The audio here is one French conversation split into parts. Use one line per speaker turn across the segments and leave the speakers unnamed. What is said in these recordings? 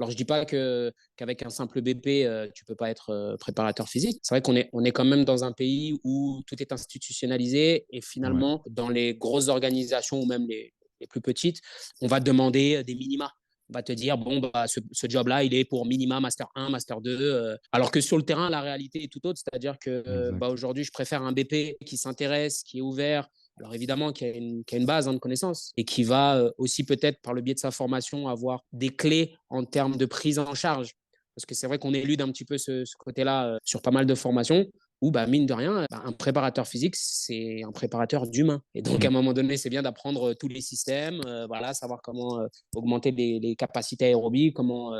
Alors, je dis pas qu'avec un simple BP, tu peux pas être préparateur physique. C'est vrai qu'on est quand même dans un pays où tout est institutionnalisé et
Ouais,
finalement, dans les grosses organisations ou même les plus petites, on va demander des minima. On va te dire, bon, bah, ce job-là, il est pour minima, master 1, master 2. Alors que sur le terrain, la réalité est tout autre. C'est-à-dire que bah,
exact.
aujourd'hui, je préfère un BP qui s'intéresse, qui est ouvert, alors évidemment, qui a une base de connaissances et qui va aussi peut-être par le biais de sa formation avoir des clés en termes de prise en charge. Parce que c'est vrai qu'on élude un petit peu ce côté-là sur pas mal de formations où, bah, mine de rien, bah, un préparateur physique, c'est un préparateur d'humain. Et donc, à un
Mm.
moment donné, c'est bien d'apprendre tous les systèmes, voilà, savoir comment augmenter les capacités aérobies, comment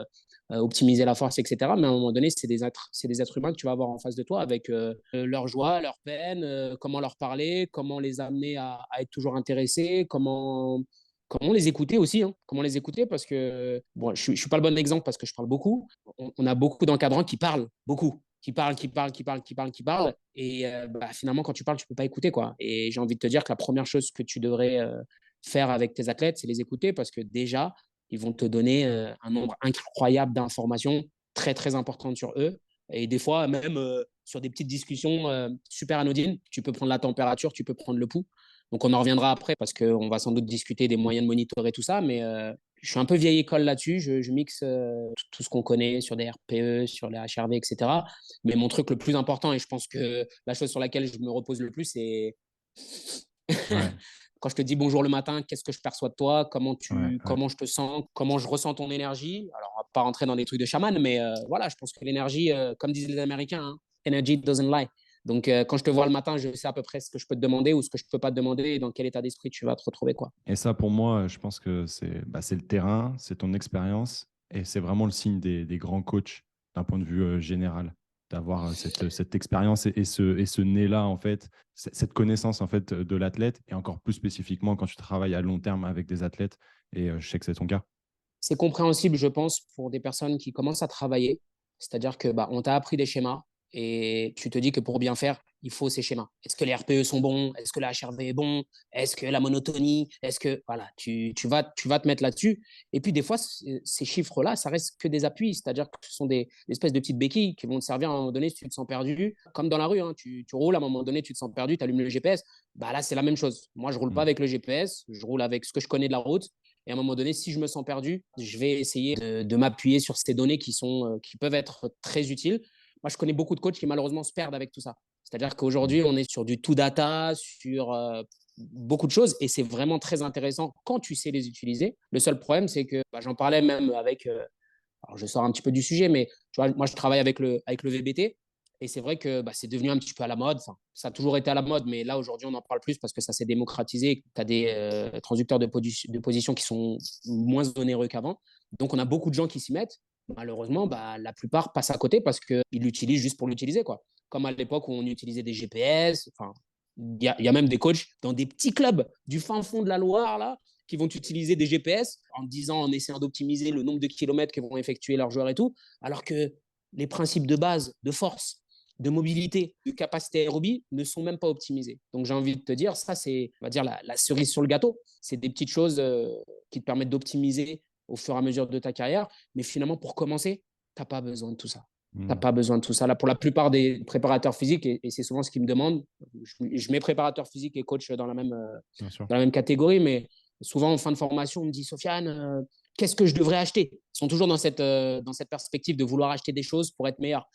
optimiser la force, etc. Mais à un moment donné, c'est des êtres humains que tu vas avoir en face de toi avec leur joie, leur peine, comment leur parler, comment les amener à être toujours intéressés, comment les écouter aussi, hein. Comment les écouter parce que, bon, je ne suis pas le bon exemple parce que je parle beaucoup. On a beaucoup d'encadrants qui parlent beaucoup, qui parlent, qui parlent, qui parlent, qui parlent, qui parlent. Et bah, finalement, quand tu parles, tu ne peux pas écouter, quoi. Et j'ai envie de te dire que la première chose que tu devrais faire avec tes athlètes, c'est les écouter parce que déjà, ils vont te donner un nombre incroyable d'informations très, très importantes sur eux. Et des fois, même sur des petites discussions super anodines, tu peux prendre la température, tu peux prendre le pouls. Donc, on en reviendra après parce qu'on va sans doute discuter des moyens de monitorer tout ça. Mais je suis un peu vieille école là-dessus. Je mixe tout ce qu'on connaît sur des RPE, sur les HRV, etc. Mais mon truc le plus important, et je pense que la chose sur laquelle je me repose le plus, c'est
Ouais,
quand je te dis bonjour le matin, qu'est-ce que je perçois de toi,
ouais, ouais.
comment je te sens, comment je ressens ton énergie. Alors, on va pas rentrer dans des trucs de chaman, mais voilà, je pense que l'énergie, comme disent les Américains, hein, energy doesn't lie. Donc, quand je te vois le matin, je sais à peu près ce que je peux te demander ou ce que je peux pas te demander et dans quel état d'esprit tu vas te retrouver, quoi.
Et ça, pour moi, je pense que c'est le terrain, c'est ton expérience, et c'est vraiment le signe des grands coachs d'un point de vue général, d'avoir cette expérience et ce nez-là, en fait, cette connaissance en fait de l'athlète, et encore plus spécifiquement quand tu travailles à long terme avec des athlètes, et je sais que c'est ton cas.
C'est compréhensible, je pense, pour des personnes qui commencent à travailler. C'est-à-dire que bah, on t'a appris des schémas et tu te dis que pour bien faire, il faut ces schémas. Est-ce que les RPE sont bons? Est-ce que la HRV est bon? Est-ce que la monotonie? Est-ce que voilà, tu vas te mettre là-dessus. Et puis des fois, ces chiffres-là, ça reste que des appuis. C'est-à-dire que ce sont des espèces de petites béquilles qui vont te servir à un moment donné si tu te sens perdu. Comme dans la rue, hein, tu roules à un moment donné, tu te sens perdu, tu allumes le GPS. Bah là, c'est la même chose. Moi, je roule pas
Mm.
avec le GPS, je roule avec ce que je connais de la route. Et à un moment donné, si je me sens perdu, je vais essayer de m'appuyer sur ces données qui peuvent être très utiles. Moi, je connais beaucoup de coachs qui malheureusement se perdent avec tout ça. C'est-à-dire
Mm.
qu'aujourd'hui, on est sur du tout data, sur beaucoup de choses, et c'est vraiment très intéressant quand tu sais les utiliser. Le seul problème, c'est que bah, j'en parlais même avec, alors je sors un petit peu du sujet, mais tu vois, moi, je travaille avec le VBT. Et c'est vrai que bah, c'est devenu un petit peu à la mode. Enfin, ça a toujours été à la mode, mais là, aujourd'hui, on en parle plus parce que ça s'est démocratisé. Tu as des transducteurs de position qui sont moins onéreux qu'avant. Donc, on a beaucoup de gens qui s'y mettent. Malheureusement, bah, la plupart passent à côté parce qu'ils l'utilisent juste pour l'utiliser, quoi. Comme à l'époque où on utilisait des GPS. Enfin, il y a même des coachs dans des petits clubs du fin fond de la Loire, là, qui vont utiliser des GPS en disant, en essayant d'optimiser le nombre de kilomètres que vont effectuer leurs joueurs et tout, alors que les principes de base, de force, de mobilité, de capacité aérobie ne sont même pas optimisés. Donc j'ai envie de te dire, ça c'est, on va dire, la cerise sur le gâteau. C'est des petites choses qui te permettent d'optimiser au fur et à mesure de ta carrière. Mais finalement, pour commencer, tu n'as pas besoin de tout ça. Tu n'as
Mm.
pas besoin de tout ça. Là, pour la plupart des préparateurs physiques, et c'est souvent ce qu'ils me demandent, je mets préparateur physique et coach
Bien sûr.
dans la même catégorie, mais souvent en fin de formation, on me dit, Sofiane, qu'est-ce que je devrais acheter? Ils sont toujours dans cette perspective de vouloir acheter des choses pour être meilleur.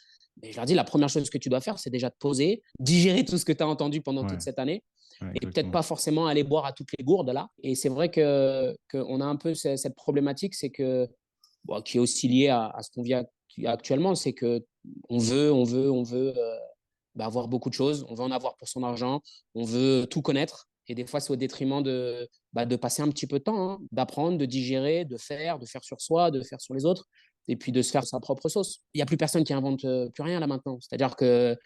Mais je leur dis, la première chose que tu dois faire, c'est déjà te poser, digérer tout ce que tu as entendu pendant toute
Ouais,
cette année,
ouais,
et peut-être
exactement.
pas forcément aller boire à toutes les gourdes là. Et c'est vrai qu'on a un peu cette problématique, c'est que, bon, qui est aussi liée à ce qu'on vit actuellement, c'est que on veut bah, avoir beaucoup de choses, on veut en avoir pour son argent, on veut tout connaître. Et des fois, c'est au détriment de passer un petit peu de temps, hein, d'apprendre, de digérer, de faire sur soi, de faire sur les autres, et puis de se faire sa propre sauce. Il n'y a plus personne qui invente plus rien là maintenant. C'est-à-dire que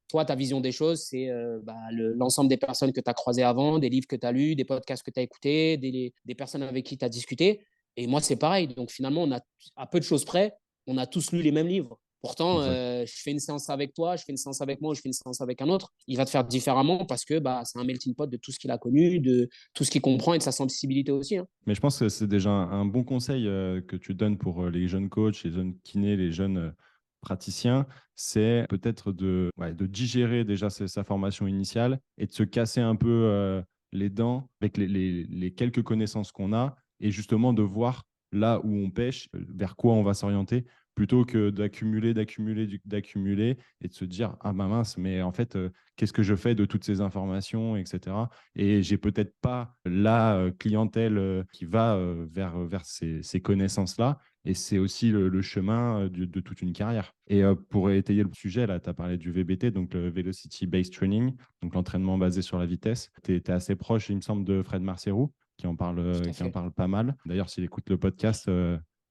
toi, ta vision des choses, c'est bah, l'ensemble des personnes que tu as croisées avant, des livres que tu as lus, des podcasts que tu as écoutés, des personnes avec qui tu as discuté. Et moi, c'est pareil. Donc finalement, à peu de choses près, on a tous lu les mêmes livres. Pourtant,
Exact.
je fais une séance avec toi, je fais une séance avec moi, je fais une séance avec un autre. Il va te faire différemment parce que c'est un melting pot de tout ce qu'il a connu, de tout ce qu'il comprend et de sa sensibilité aussi. Hein.
Mais je pense que c'est déjà un bon conseil que tu donnes pour les jeunes coachs, les jeunes kinés, les jeunes praticiens. C'est peut-être de digérer déjà sa formation initiale et de se casser un peu les dents avec les quelques connaissances qu'on a et justement de voir là où on pêche, vers quoi on va s'orienter, plutôt que d'accumuler et de se dire, ah bah mince, mais en fait, qu'est-ce que je fais de toutes ces informations, etc. Et j'ai peut-être pas la clientèle qui va vers ces connaissances-là. Et c'est aussi le chemin de toute une carrière. Et pour étayer le sujet, là, tu as parlé du VBT, donc le Velocity Based Training, donc l'entraînement basé sur la vitesse. Tu es assez proche, il me semble, de Fred Marcerou,
Tout à
qui en
fait.
parle pas mal. D'ailleurs, s'il écoute le podcast,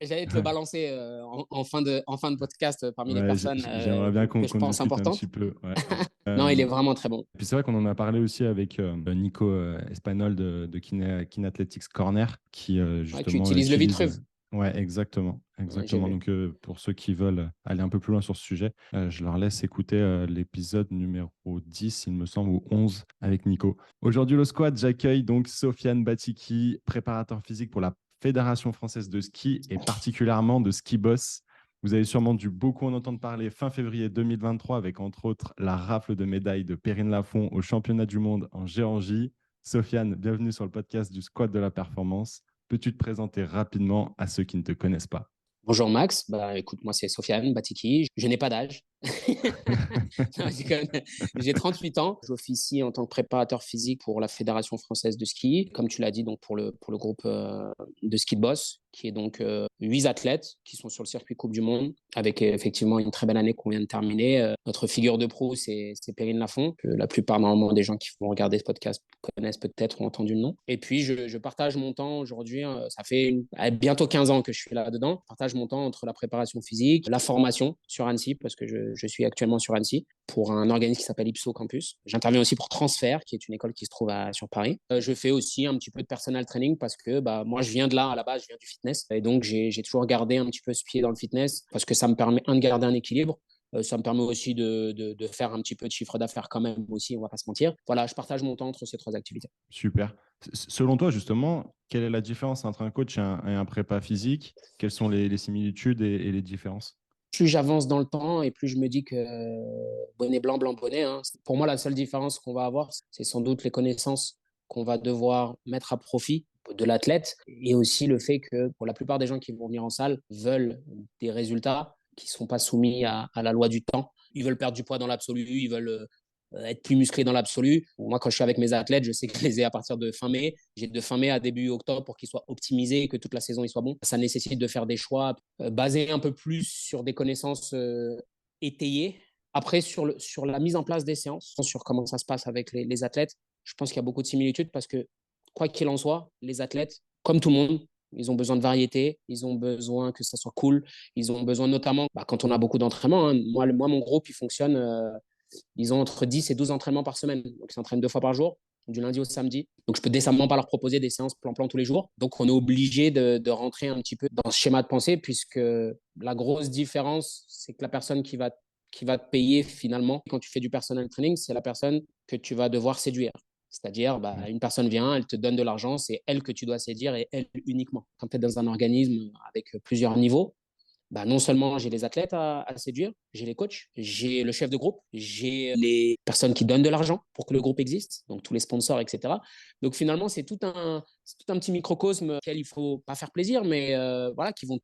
J'allais te le balancer en fin de podcast parmi les
ouais,
personnes
j'aimerais bien
que je
qu'on
pense
discute un
importantes.
petit peu. Ouais.
Non, il est vraiment très bon.
Puis c'est vrai qu'on en a parlé aussi avec Nico Espagnol de Kinathletics Corner, qui
Ouais, qui
justement
utilise le
utilise.
Vitruve.
Ouais, exactement.
Ouais, j'ai
Exactement.
vu.
Donc, pour ceux qui veulent aller un peu plus loin sur ce sujet, je leur laisse écouter l'épisode numéro 10, il me semble, ou 11 avec Nico. Aujourd'hui, le squad, j'accueille donc Sofiane Batiki, préparateur physique pour la Fédération française de ski et particulièrement de Ski Boss. Vous avez sûrement dû beaucoup en entendre parler fin février 2023 avec entre autres la rafle de médailles de Perrine Lafont au championnat du monde en Géorgie. Sofiane, bienvenue sur le podcast du Squad de la Performance. Peux-tu te présenter rapidement à ceux qui ne te connaissent pas?
Bonjour Max, écoute, moi c'est Sofiane Batiki, je n'ai pas d'âge. Non, je déconne. J'ai 38 ans, j'officie en tant que préparateur physique pour la Fédération française de ski, comme tu l'as dit, donc pour le groupe de ski de boss, qui est donc 8 athlètes qui sont sur le circuit Coupe du Monde, avec effectivement une très belle année qu'on vient de terminer. Notre figure de proue, c'est Perrine Lafont, que la plupart normalement des gens qui vont regarder ce podcast connaissent peut-être ou ont entendu le nom. Et puis je partage mon temps aujourd'hui, ça fait bientôt 15 ans que je suis là-dedans, je partage mon temps entre la préparation physique, la formation sur Annecy, parce que je suis actuellement sur Annecy, pour un organisme qui s'appelle Ipso Campus. J'interviens aussi pour Transfert, qui est une école qui se trouve sur Paris. Je fais aussi un petit peu de personal training parce que moi, je viens de là, à la base, je viens du fitness. Et donc, j'ai toujours gardé un petit peu ce pied dans le fitness parce que ça me permet, de garder un équilibre. Ça me permet aussi de faire un petit peu de chiffre d'affaires quand même aussi, on va pas se mentir. Voilà, je partage mon temps entre ces trois activités.
Super. Selon toi, justement, quelle est la différence entre un coach et un prépa physique? Quelles sont les similitudes et les différences?
Plus j'avance dans le temps et plus je me dis que bonnet blanc, blanc bonnet, hein. Pour moi, la seule différence qu'on va avoir, c'est sans doute les connaissances qu'on va devoir mettre à profit de l'athlète et aussi le fait que pour la plupart des gens qui vont venir en salle veulent des résultats qui ne sont pas soumis à la loi du temps. Ils veulent perdre du poids dans l'absolu, ils veulent être plus musclés dans l'absolu. Moi, quand je suis avec mes athlètes, je sais que je les ai à partir de fin mai. J'ai de fin mai à début octobre pour qu'ils soient optimisés et que toute la saison ils soient bons. Ça nécessite de faire des choix basés un peu plus sur des connaissances étayées. Après, sur la mise en place des séances, sur comment ça se passe avec les athlètes, je pense qu'il y a beaucoup de similitudes parce que, quoi qu'il en soit, les athlètes, comme tout le monde, ils ont besoin de variété, ils ont besoin que ça soit cool, ils ont besoin notamment, quand on a beaucoup d'entraînement, hein, moi, mon groupe, il fonctionne ils ont entre 10 et 12 entraînements par semaine. Donc, ils s'entraînent 2 fois par jour, du lundi au samedi. Donc, je peux décemment pas leur proposer des séances plan-plan tous les jours. Donc, on est obligé de rentrer un petit peu dans ce schéma de pensée, puisque la grosse différence, c'est que la personne qui va te payer finalement quand tu fais du personal training, c'est la personne que tu vas devoir séduire. C'est-à-dire,
Ouais.
une personne vient, elle te donne de l'argent, c'est elle que tu dois séduire et elle uniquement. Quand tu es dans un organisme avec plusieurs niveaux, non seulement j'ai les athlètes à séduire, j'ai les coachs, j'ai le chef de groupe, j'ai les personnes qui donnent de l'argent pour que le groupe existe, donc tous les sponsors, etc. Donc finalement, c'est tout un petit microcosme auquel il faut pas faire plaisir, mais voilà, qui vont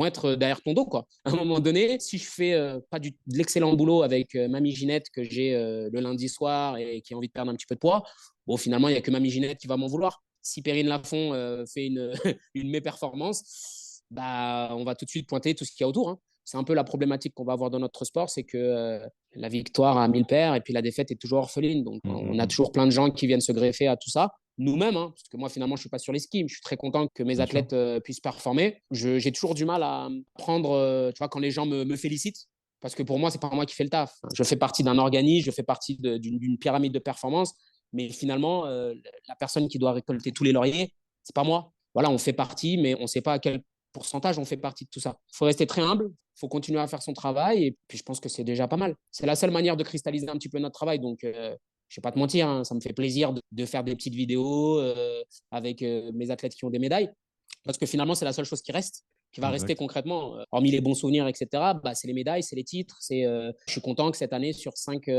être derrière ton dos, quoi. À un moment donné, si je fais pas de l'excellent boulot avec Mamie Ginette que j'ai le lundi soir et qui a envie de perdre un petit peu de poids, bon, finalement, il n'y a que Mamie Ginette qui va m'en vouloir. Si Perrine Lafont fait une méperformance, on va tout de suite pointer tout ce qu'il y a autour. Hein. C'est un peu la problématique qu'on va avoir dans notre sport, c'est que la victoire a 1000 paires et puis la défaite est toujours orpheline. Donc, on a
Mm.
toujours plein de gens qui viennent se greffer à tout ça. Nous-mêmes, hein, parce que moi, finalement, je ne suis pas sur les skis, mais je suis très content que mes
Bien sûr.
athlètes puissent performer. J'ai toujours du mal à prendre, tu vois, quand les gens me félicitent, parce que pour moi, c'est pas moi qui fais le taf. Je fais partie d'un organisme, je fais partie d'une pyramide de performance, mais finalement, la personne qui doit récolter tous les lauriers, c'est pas moi. Voilà, on fait partie, mais on ne sait pas à quel pourcentage, on fait partie de tout ça. Il faut rester très humble, il faut continuer à faire son travail et puis je pense que c'est déjà pas mal. C'est la seule manière de cristalliser un petit peu notre travail. Donc, je ne vais pas te mentir, hein, ça me fait plaisir de faire des petites vidéos avec mes athlètes qui ont des médailles parce que finalement, c'est la seule chose qui va rester
Exact.
concrètement, hormis les bons souvenirs, etc., bah, c'est les médailles, c'est les titres. Je suis content que cette année, sur cinq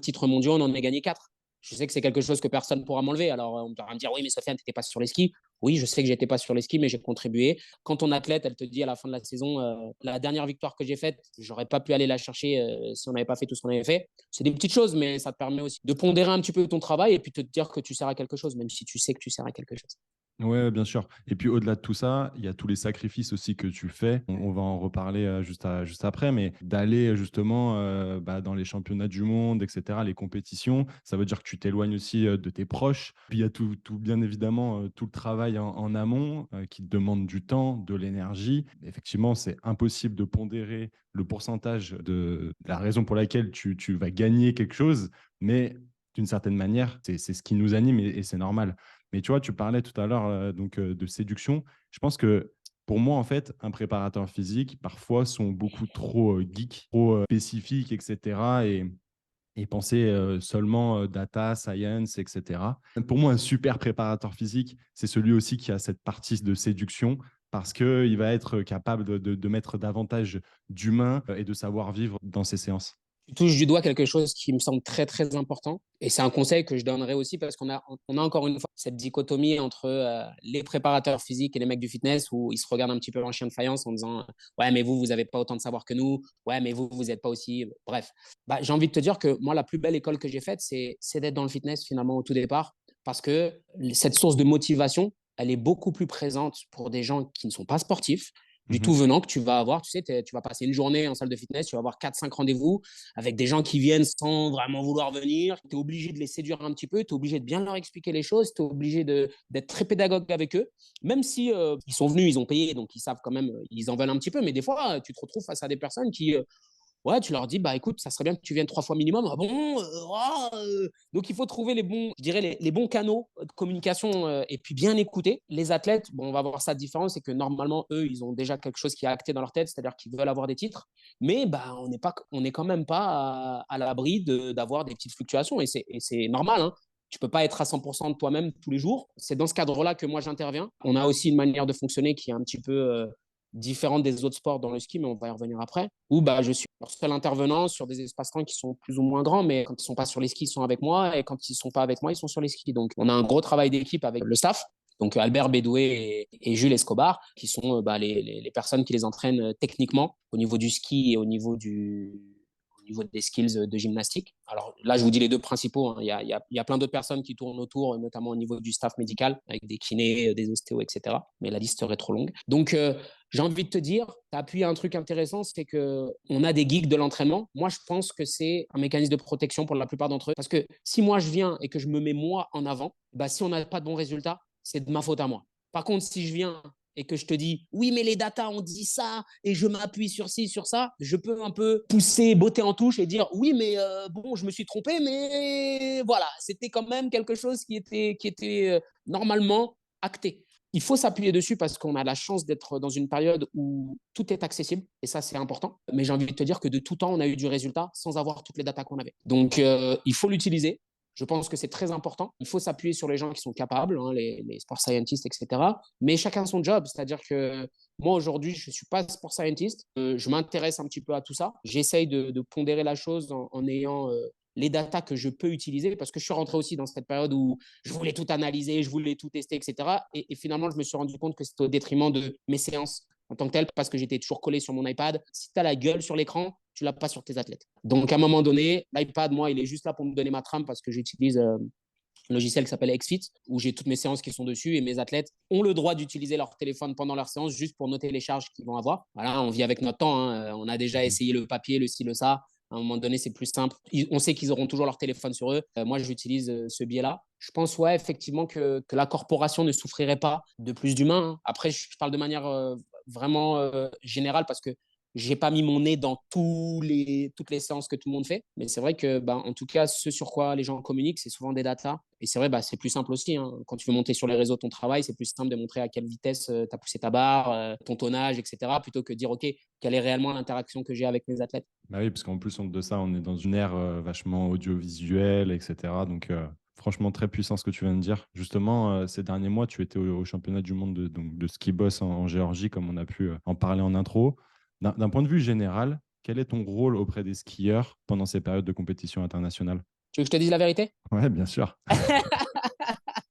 titres mondiaux, on en ait gagné 4. Je sais que c'est quelque chose que personne ne pourra m'enlever. Alors, on va me dire, oui, mais Sofiane, tu n'étais pas sur les skis. Oui, je sais que j'étais pas sur les skis, mais j'ai contribué. Quand ton athlète, elle te dit à la fin de la saison, la dernière victoire que j'ai faite, j'aurais pas pu aller la chercher si on n'avait pas fait tout ce qu'on avait fait. C'est des petites choses, mais ça te permet aussi de pondérer un petit peu ton travail et puis te dire que tu sers à quelque chose, même si tu sais que tu sers à quelque chose.
Ouais, bien sûr. Et puis au-delà de tout ça, il y a tous les sacrifices aussi que tu fais. On va en reparler juste après, mais d'aller justement dans les championnats du monde, etc., les compétitions, ça veut dire que tu t'éloignes aussi de tes proches. Puis il y a bien évidemment, tout le travail en amont qui te demande du temps, de l'énergie. Effectivement, c'est impossible de pondérer le pourcentage de la raison pour laquelle tu vas gagner quelque chose, mais d'une certaine manière, c'est ce qui nous anime et c'est normal. Mais tu vois, tu parlais tout à l'heure de séduction. Je pense que pour moi, en fait, un préparateur physique, parfois, sont beaucoup trop geeks, trop spécifiques, etc. Et penser seulement data, science, etc. Pour moi, un super préparateur physique, c'est celui aussi qui a cette partie de séduction parce qu'il va être capable de mettre davantage d'humain et de savoir vivre dans ses séances.
Tu touches du doigt quelque chose qui me semble très très important et c'est un conseil que je donnerais aussi parce qu'on a encore une fois cette dichotomie entre les préparateurs physiques et les mecs du fitness où ils se regardent un petit peu en chien de faïence en disant ouais mais vous avez pas autant de savoir que nous, ouais mais vous êtes pas aussi, bref. Bah, j'ai envie de te dire que moi la plus belle école que j'ai faite c'est d'être dans le fitness finalement au tout départ parce que cette source de motivation elle est beaucoup plus présente pour des gens qui ne sont pas sportifs du tout
Mhm.
venant que tu vas avoir, tu sais, tu vas passer une journée en salle de fitness, tu vas avoir 4-5 rendez-vous avec des gens qui viennent sans vraiment vouloir venir. Tu es obligé de les séduire un petit peu, tu es obligé de bien leur expliquer les choses, tu es obligé d'être très pédagogue avec eux, même si ils sont venus, ils ont payé, donc ils savent quand même, ils en veulent un petit peu, mais des fois, tu te retrouves face à des personnes qui ouais, tu leur dis, bah écoute, ça serait bien que tu viennes 3 fois minimum. Ah bon Donc il faut trouver les bons, je dirais, les bons canaux de communication et puis bien écouter. Les athlètes, bon, on va voir ça différent, c'est que normalement, eux, ils ont déjà quelque chose qui est acté dans leur tête, c'est-à-dire qu'ils veulent avoir des titres, mais bah, on est quand même pas à l'abri d'avoir des petites fluctuations et c'est normal. Hein. Tu peux pas être à 100% de toi-même tous les jours. C'est dans ce cadre-là que moi j'interviens. On a aussi une manière de fonctionner qui est un petit peu différente des autres sports dans le ski, mais on va y revenir après, où bah, je suis leur seul intervenant sur des espaces-temps qui sont plus ou moins grands, mais quand ils ne sont pas sur les skis, ils sont avec moi, et quand ils ne sont pas avec moi, ils sont sur les skis. Donc on a un gros travail d'équipe avec le staff, donc Albert Bédoué et Jules Escobar, qui sont les personnes qui les entraînent techniquement au niveau du ski et au niveau des skills de gymnastique. Alors là, je vous dis les deux principaux. Hein. Il y a plein d'autres personnes qui tournent autour, notamment au niveau du staff médical, avec des kinés, des ostéos, etc. Mais la liste serait trop longue. Donc, j'ai envie de te dire, tu as appuyé un truc intéressant, c'est qu'on a des geeks de l'entraînement. Moi, je pense que c'est un mécanisme de protection pour la plupart d'entre eux. Parce que si moi, je viens et que je me mets moi en avant, bah, si on n'a pas de bons résultats, c'est de ma faute à moi. Par contre, si je viens et que je te dis oui mais les datas ont dit ça et je m'appuie sur ci sur ça, je peux un peu pousser botter en touche et dire oui mais bon je me suis trompé mais voilà c'était quand même quelque chose qui était normalement acté. Il faut s'appuyer dessus parce qu'on a la chance d'être dans une période où tout est accessible et ça c'est important, mais j'ai envie de te dire que de tout temps on a eu du résultat sans avoir toutes les datas qu'on avait, donc il faut l'utiliser. Je pense que c'est très important. Il faut s'appuyer sur les gens qui sont capables, hein, les sport scientists, etc. Mais chacun son job. C'est-à-dire que moi, aujourd'hui, je ne suis pas sport scientist. Je m'intéresse un petit peu à tout ça. J'essaye de pondérer la chose en ayant les datas que je peux utiliser parce que je suis rentré aussi dans cette période où je voulais tout analyser, je voulais tout tester, etc. Et finalement, je me suis rendu compte que c'était au détriment de mes séances en tant que tel parce que j'étais toujours collé sur mon iPad. Si tu as la gueule sur l'écran, tu l'as pas sur tes athlètes. Donc, à un moment donné, l'iPad, moi, il est juste là pour me donner ma trame parce que j'utilise un logiciel qui s'appelle XFIT où j'ai toutes mes séances qui sont dessus et mes athlètes ont le droit d'utiliser leur téléphone pendant leur séance juste pour noter les charges qu'ils vont avoir. Voilà, on vit avec notre temps. Hein. On a déjà
Mhm.
essayé le papier, le ci, le ça. À un moment donné, c'est plus simple. On sait qu'ils auront toujours leur téléphone sur eux. Moi, j'utilise ce biais-là. Je pense, ouais, effectivement, que la corporation ne souffrirait pas de plus d'humains. Hein. Après, je parle de manière vraiment générale parce que j'ai pas mis mon nez dans toutes les séances que tout le monde fait. Mais c'est vrai que, bah, en tout cas, ce sur quoi les gens communiquent, c'est souvent des datas. Et c'est vrai, bah, c'est plus simple aussi, hein. Quand tu veux monter sur les réseaux ton travail, c'est plus simple de montrer à quelle vitesse tu as poussé ta barre, ton tonnage, etc. Plutôt que de dire, OK, quelle est réellement l'interaction que j'ai avec mes athlètes.
Bah oui, parce qu'en plus de ça, on est dans une ère vachement audiovisuelle, etc. Donc, franchement, très puissant ce que tu viens de dire. Justement, ces derniers mois, tu étais au championnat du monde de ski boss en Géorgie, comme on a pu en parler en intro. D'un point de vue général, quel est ton rôle auprès des skieurs pendant ces périodes de compétition internationale?
Tu veux que je te dise la vérité?
Ouais, bien sûr.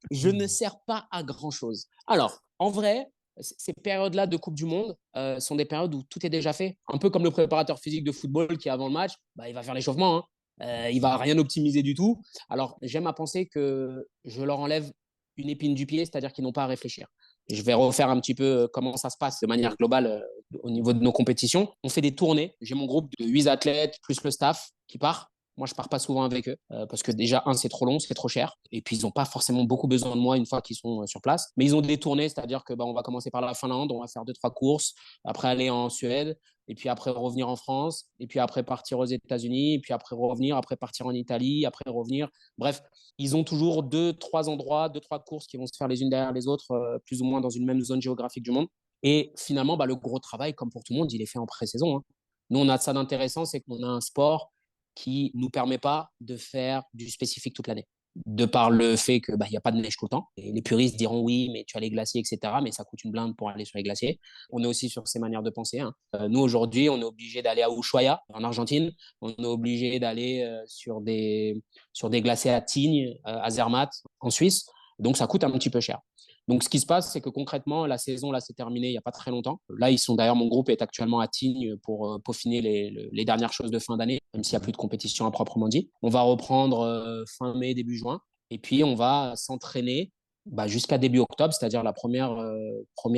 Je ne sers pas à grand-chose. Alors, en vrai, ces périodes-là de Coupe du Monde sont des périodes où tout est déjà fait. Un peu comme le préparateur physique de football qui, avant le match, bah, il va faire l'échauffement, hein. Il va rien optimiser du tout. Alors, j'aime à penser que je leur enlève une épine du pied, c'est-à-dire qu'ils n'ont pas à réfléchir. Et je vais refaire un petit peu comment ça se passe de manière globale au niveau de nos compétitions. On fait des tournées. J'ai mon groupe de 8 athlètes plus le staff qui part. Moi, je pars pas souvent avec eux parce que déjà, c'est trop long, c'est trop cher. Et puis, ils n'ont pas forcément beaucoup besoin de moi une fois qu'ils sont sur place. Mais ils ont des tournées, c'est-à-dire que bah, on va commencer par la Finlande, on va faire 2, 3 courses, après aller en Suède, et puis après revenir en France, et puis après partir aux États-Unis, et puis après revenir, après partir en Italie, après revenir. Bref, ils ont toujours 2, 3 endroits, 2, 3 courses qui vont se faire les unes derrière les autres, plus ou moins dans une même zone géographique du monde. Et finalement, bah, le gros travail, comme pour tout le monde, il est fait en pré-saison, hein. Nous, on a ça d'intéressant, c'est qu'on a un sport qui ne nous permet pas de faire du spécifique toute l'année. De par le fait qu'il n'y a pas de neige tout le temps. Et les puristes diront oui, mais tu as les glaciers, etc. Mais ça coûte une blinde pour aller sur les glaciers. On est aussi sur ces manières de penser, hein. Nous, aujourd'hui, on est obligé d'aller à Ushuaia, en Argentine. On est obligé d'aller sur des glaciers à Tignes, à Zermatt, en Suisse. Donc, ça coûte un petit peu cher. Donc, ce qui se passe, c'est que concrètement, la saison, là, s'est terminée il n'y a pas très longtemps. Là, ils sont d'ailleurs, mon groupe est actuellement à Tignes pour peaufiner les dernières choses de fin d'année, même s'il n'y a plus de compétition à proprement dit. On va reprendre fin mai, début juin. Et puis, on va s'entraîner bah, jusqu'à début octobre, c'est-à-dire la première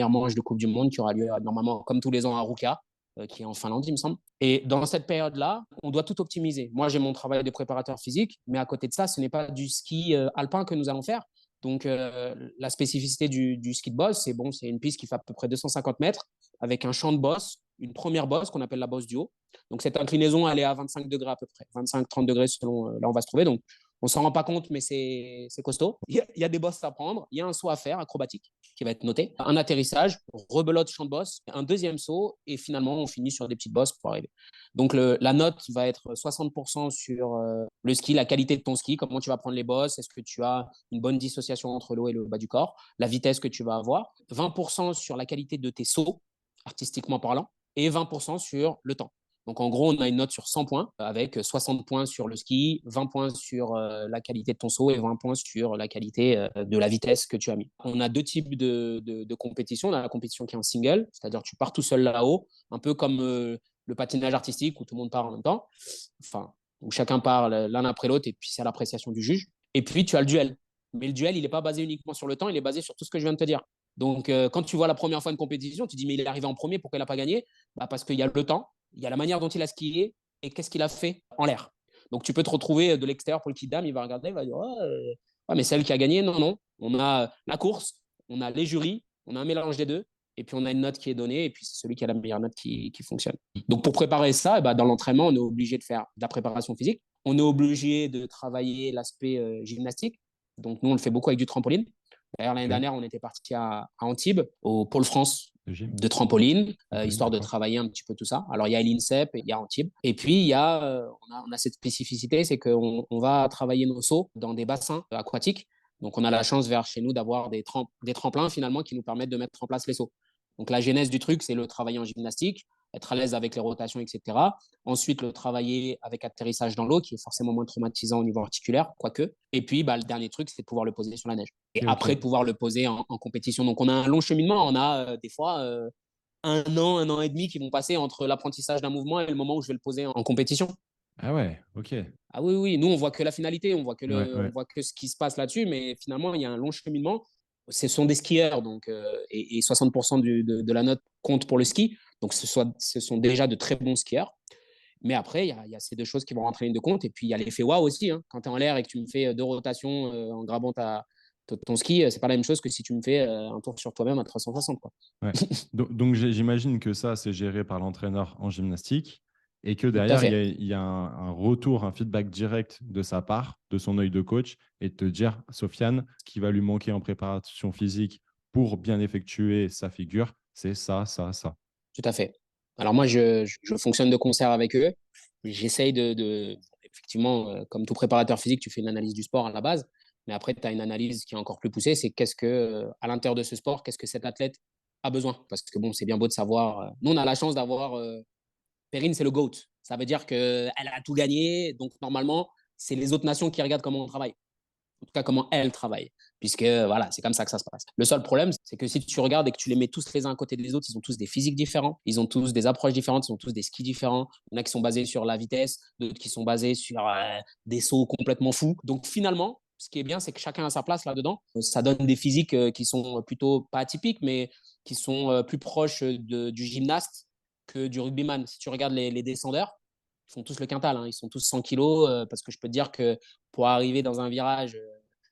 manche de Coupe du Monde qui aura lieu normalement, comme tous les ans, à Ruka, qui est en Finlande, il me semble. Et dans cette période-là, on doit tout optimiser. Moi, j'ai mon travail de préparateur physique, mais à côté de ça, ce n'est pas du ski alpin que nous allons faire. Donc, la spécificité du ski de boss, c'est bon, c'est une piste qui fait à peu près 250 mètres avec un champ de boss, une première bosse qu'on appelle la bosse du haut. Donc, cette inclinaison, elle est à 25 degrés à peu près, 25-30 degrés selon là où on va se trouver. Donc, on s'en rend pas compte, mais c'est costaud. Il y a des bosses à prendre. Il y a un saut à faire, acrobatique, qui va être noté. Un atterrissage, rebelote, champ de bosse, un deuxième saut, et finalement, on finit sur des petites bosses pour arriver. Donc, la note va être 60% sur le ski, la qualité de ton ski, comment tu vas prendre les bosses, est-ce que tu as une bonne dissociation entre l'eau et le bas du corps, la vitesse que tu vas avoir, 20% sur la qualité de tes sauts, artistiquement parlant, et 20% sur le temps. Donc, en gros, on a une note sur 100 points avec 60 points sur le ski, 20 points sur la qualité de ton saut et 20 points sur la qualité de la vitesse que tu as mis. On a deux types de compétitions. On a la compétition qui est en single, c'est-à-dire tu pars tout seul là-haut, un peu comme le patinage artistique où tout le monde part en même temps, enfin, où chacun part l'un après l'autre et puis c'est à l'appréciation du juge. Et puis, tu as le duel. Mais le duel, il n'est pas basé uniquement sur le temps, il est basé sur tout ce que je viens de te dire. Donc, quand tu vois la première fois une compétition, tu dis, mais il est arrivé en premier, pourquoi il n'a pas gagné? Bah, parce qu'il y a le temps, il y a la manière dont il a skié et qu'est-ce qu'il a fait en l'air. Donc, tu peux te retrouver de l'extérieur pour le kidam, il va regarder, il va dire, oh, mais celle qui a gagné, non, non. On a la course, on a les jurys, on a un mélange des deux, et puis on a une note qui est donnée, et puis c'est celui qui a la meilleure note qui fonctionne. Donc, pour préparer ça, bah, dans l'entraînement, on est obligé de faire de la préparation physique, on est obligé de travailler l'aspect gymnastique. Donc, nous, on le fait beaucoup avec du trampoline. D'ailleurs, l'année dernière, on était parti à Antibes, au Pôle France de trampoline, histoire de travailler un petit peu tout ça. Alors, il y a l'INSEP, il y a Antibes. Et puis, on a cette spécificité, c'est qu'on va travailler nos sauts dans des bassins aquatiques. Donc, on a la chance vers chez nous d'avoir des tremplins, finalement, qui nous permettent de mettre en place les sauts. Donc, la genèse du truc, c'est le travail en gymnastique, être à l'aise avec les rotations, etc. Ensuite, le travailler avec atterrissage dans l'eau, qui est forcément moins traumatisant au niveau articulaire, quoique. Et puis, bah, le dernier truc, c'est de pouvoir le poser sur la neige. Et après, de pouvoir le poser en compétition. Donc, on a un long cheminement. On a des fois 1 an et demi qui vont passer entre l'apprentissage d'un mouvement et le moment où je vais le poser en compétition.
Ah ouais, ok.
Ah oui, oui, nous, on voit que la finalité,
Ouais.
on voit que ce qui se passe là-dessus, mais finalement, il y a un long cheminement. Ce sont des skieurs, donc, et 60% de la note compte pour le ski. Donc, ce sont déjà de très bons skieurs. Mais après, il y a ces deux choses qui vont rentrer en ligne de compte. Et puis, il y a l'effet waouh aussi, hein. Quand tu es en l'air et que tu me fais 2 rotations en grabant Ton ski, c'est pas la même chose que si tu me fais un tour sur toi-même à 360, quoi.
Ouais. Donc, j'imagine que ça, c'est géré par l'entraîneur en gymnastique et que
Tout à
derrière,
fait.
il y a un retour, un feedback direct de sa part, de son œil de coach et de te dire, Sofiane, ce qui va lui manquer en préparation physique pour bien effectuer sa figure, c'est ça, ça, ça.
Tout à fait. Alors moi, je fonctionne de concert avec eux. J'essaye effectivement, comme tout préparateur physique, tu fais une analyse du sport à la base, mais après, tu as une analyse qui est encore plus poussée, c'est qu'est-ce que, à l'intérieur de ce sport, qu'est-ce que cet athlète a besoin. Parce que bon, c'est bien beau de savoir. Nous, on a la chance d'avoir, Perrine, c'est le GOAT. Ça veut dire qu'elle a tout gagné, donc normalement, c'est les autres nations qui regardent comment on travaille, en tout cas comment elle travaille, puisque voilà, c'est comme ça que ça se passe. Le seul problème, c'est que si tu regardes et que tu les mets tous les uns à côté des autres, ils ont tous des physiques différents, ils ont tous des approches différentes, ils ont tous des skis différents. Il y en a qui sont basés sur la vitesse, d'autres qui sont basés sur des sauts complètement fous. Donc finalement, ce qui est bien, c'est que chacun a sa place là-dedans. Ça donne des physiques qui sont plutôt pas atypiques, mais qui sont plus proches du gymnaste que du rugbyman. Si tu regardes les descendeurs, ils font tous le quintal, hein. Ils sont tous 100 kilos, parce que je peux te dire que pour arriver dans un virage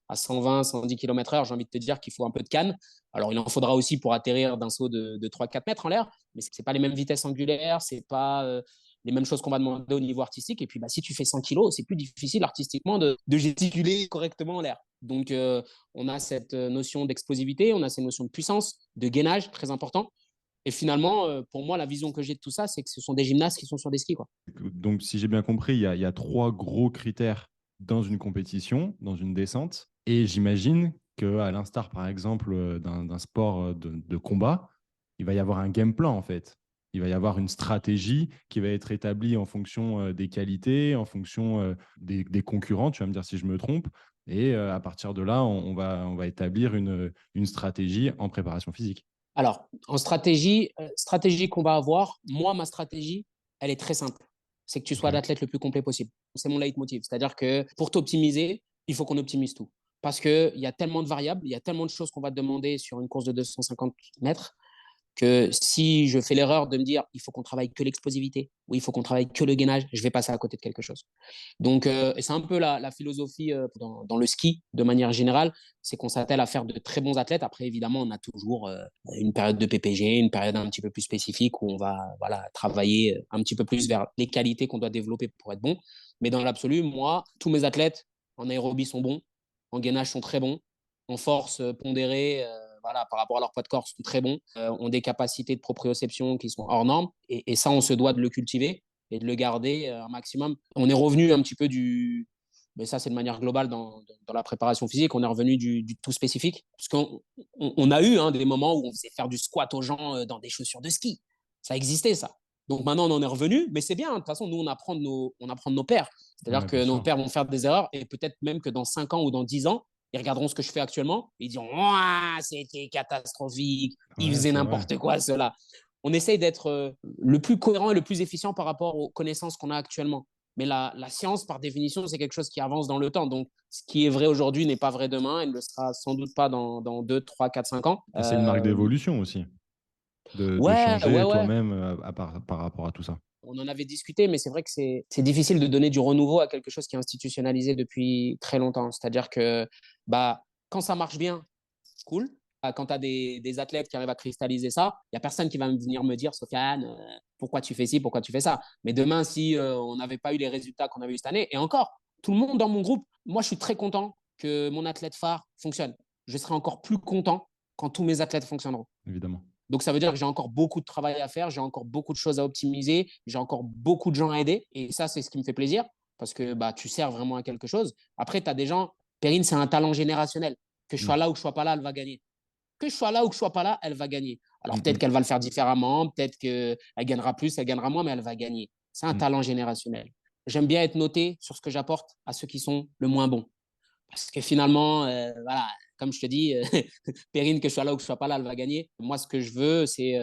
à 120, 110 km/h, j'ai envie de te dire qu'il faut un peu de canne. Alors, il en faudra aussi pour atterrir d'un saut de 3-4 mètres en l'air, mais ce n'est pas les mêmes vitesses angulaires, ce n'est pas les mêmes choses qu'on va demander au niveau artistique. Et puis, bah, si tu fais 100 kilos, c'est plus difficile artistiquement de gesticuler correctement en l'air. Donc, on a cette notion d'explosivité, on a cette notion de puissance, de gainage, très important. Et finalement, pour moi, la vision que j'ai de tout ça, c'est que ce sont des gymnastes qui sont sur des skis, quoi.
Donc, si j'ai bien compris, il y a trois gros critères dans une compétition, dans une descente. Et j'imagine qu'à l'instar, par exemple, d'un sport de combat, il va y avoir un game plan, en fait. Il va y avoir une stratégie qui va être établie en fonction des qualités, en fonction des concurrents, tu vas me dire si je me trompe. Et à partir de là, on va établir une stratégie en préparation physique.
Alors, en stratégie qu'on va avoir, moi, ma stratégie, elle est très simple. C'est que tu sois
Ok.
l'athlète le plus complet possible. C'est mon leitmotiv. C'est-à-dire que pour t'optimiser, il faut qu'on optimise tout. Parce qu'il y a tellement de variables, il y a tellement de choses qu'on va te demander sur une course de 250 mètres que si je fais l'erreur de me dire il faut qu'on travaille que l'explosivité ou il faut qu'on travaille que le gainage, je vais passer à côté de quelque chose. Donc, c'est un peu la philosophie dans le ski de manière générale, c'est qu'on s'attelle à faire de très bons athlètes. Après, évidemment, on a toujours une période de PPG, une période un petit peu plus spécifique où on va voilà, travailler un petit peu plus vers les qualités qu'on doit développer pour être bon. Mais dans l'absolu, moi, tous mes athlètes en aérobie sont bons, en gainage sont très bons, en force pondérée, voilà, par rapport à leur poids de corps, sont très bons, ont des capacités de proprioception qui sont hors normes. Et ça, on se doit de le cultiver et de le garder un maximum. On est revenu un petit peu mais ça c'est de manière globale dans la préparation physique, on est revenu du tout spécifique, parce qu'on a eu des moments où on faisait faire du squat aux gens dans des chaussures de ski. Ça existait ça. Donc maintenant on en est revenu, mais c'est bien, de toute façon nous on apprend de nos pères. C'est-à-dire
Ouais, bien
que nos
sûr.
pères vont faire des erreurs et peut-être même que dans 5 ans ou dans 10 ans, ils regarderont ce que je fais actuellement et ils diront c'était catastrophique, ils
Ouais,
faisaient
c'est vrai.
n'importe quoi cela. On essaye d'être le plus cohérent et le plus efficient par rapport aux connaissances qu'on a actuellement. Mais la science, par définition, c'est quelque chose qui avance dans le temps. Donc, ce qui est vrai aujourd'hui n'est pas vrai demain et ne le sera sans doute pas dans 2, 3, 4, 5 ans.
Et c'est une marque d'évolution aussi, de
Ouais, ouais,
changer
ouais.
toi-même par rapport à tout ça.
On en avait discuté, mais c'est vrai que c'est difficile de donner du renouveau à quelque chose qui est institutionnalisé depuis très longtemps. C'est-à-dire que bah, quand ça marche bien, cool. Quand tu as des athlètes qui arrivent à cristalliser ça, il n'y a personne qui va venir me dire, Sofiane, pourquoi tu fais ci, pourquoi tu fais ça. Mais demain, si on n'avait pas eu les résultats qu'on a eu cette année, et encore, tout le monde dans mon groupe, moi, je suis très content que mon athlète phare fonctionne. Je serai encore plus content quand tous mes athlètes fonctionneront.
Évidemment.
Donc, ça veut dire que j'ai encore beaucoup de travail à faire, j'ai encore beaucoup de choses à optimiser, j'ai encore beaucoup de gens à aider. Et ça, c'est ce qui me fait plaisir parce que bah, tu sers vraiment à quelque chose. Après, tu as des gens, Perrine, c'est un talent générationnel. Que je
Mm.
sois là ou que je sois pas là, elle va gagner. Que je sois là ou que je sois pas là, elle va gagner. Alors
Mm,
peut-être
mm,
qu'elle va le faire différemment, peut-être qu'elle gagnera plus, elle gagnera moins, mais elle va gagner. C'est un
mm.
talent générationnel. J'aime bien être noté sur ce que j'apporte à ceux qui sont le moins bons. Parce que finalement, voilà, comme je te dis, Perrine, que je sois là ou que je sois pas là, elle va gagner. Moi, ce que je veux, c'est,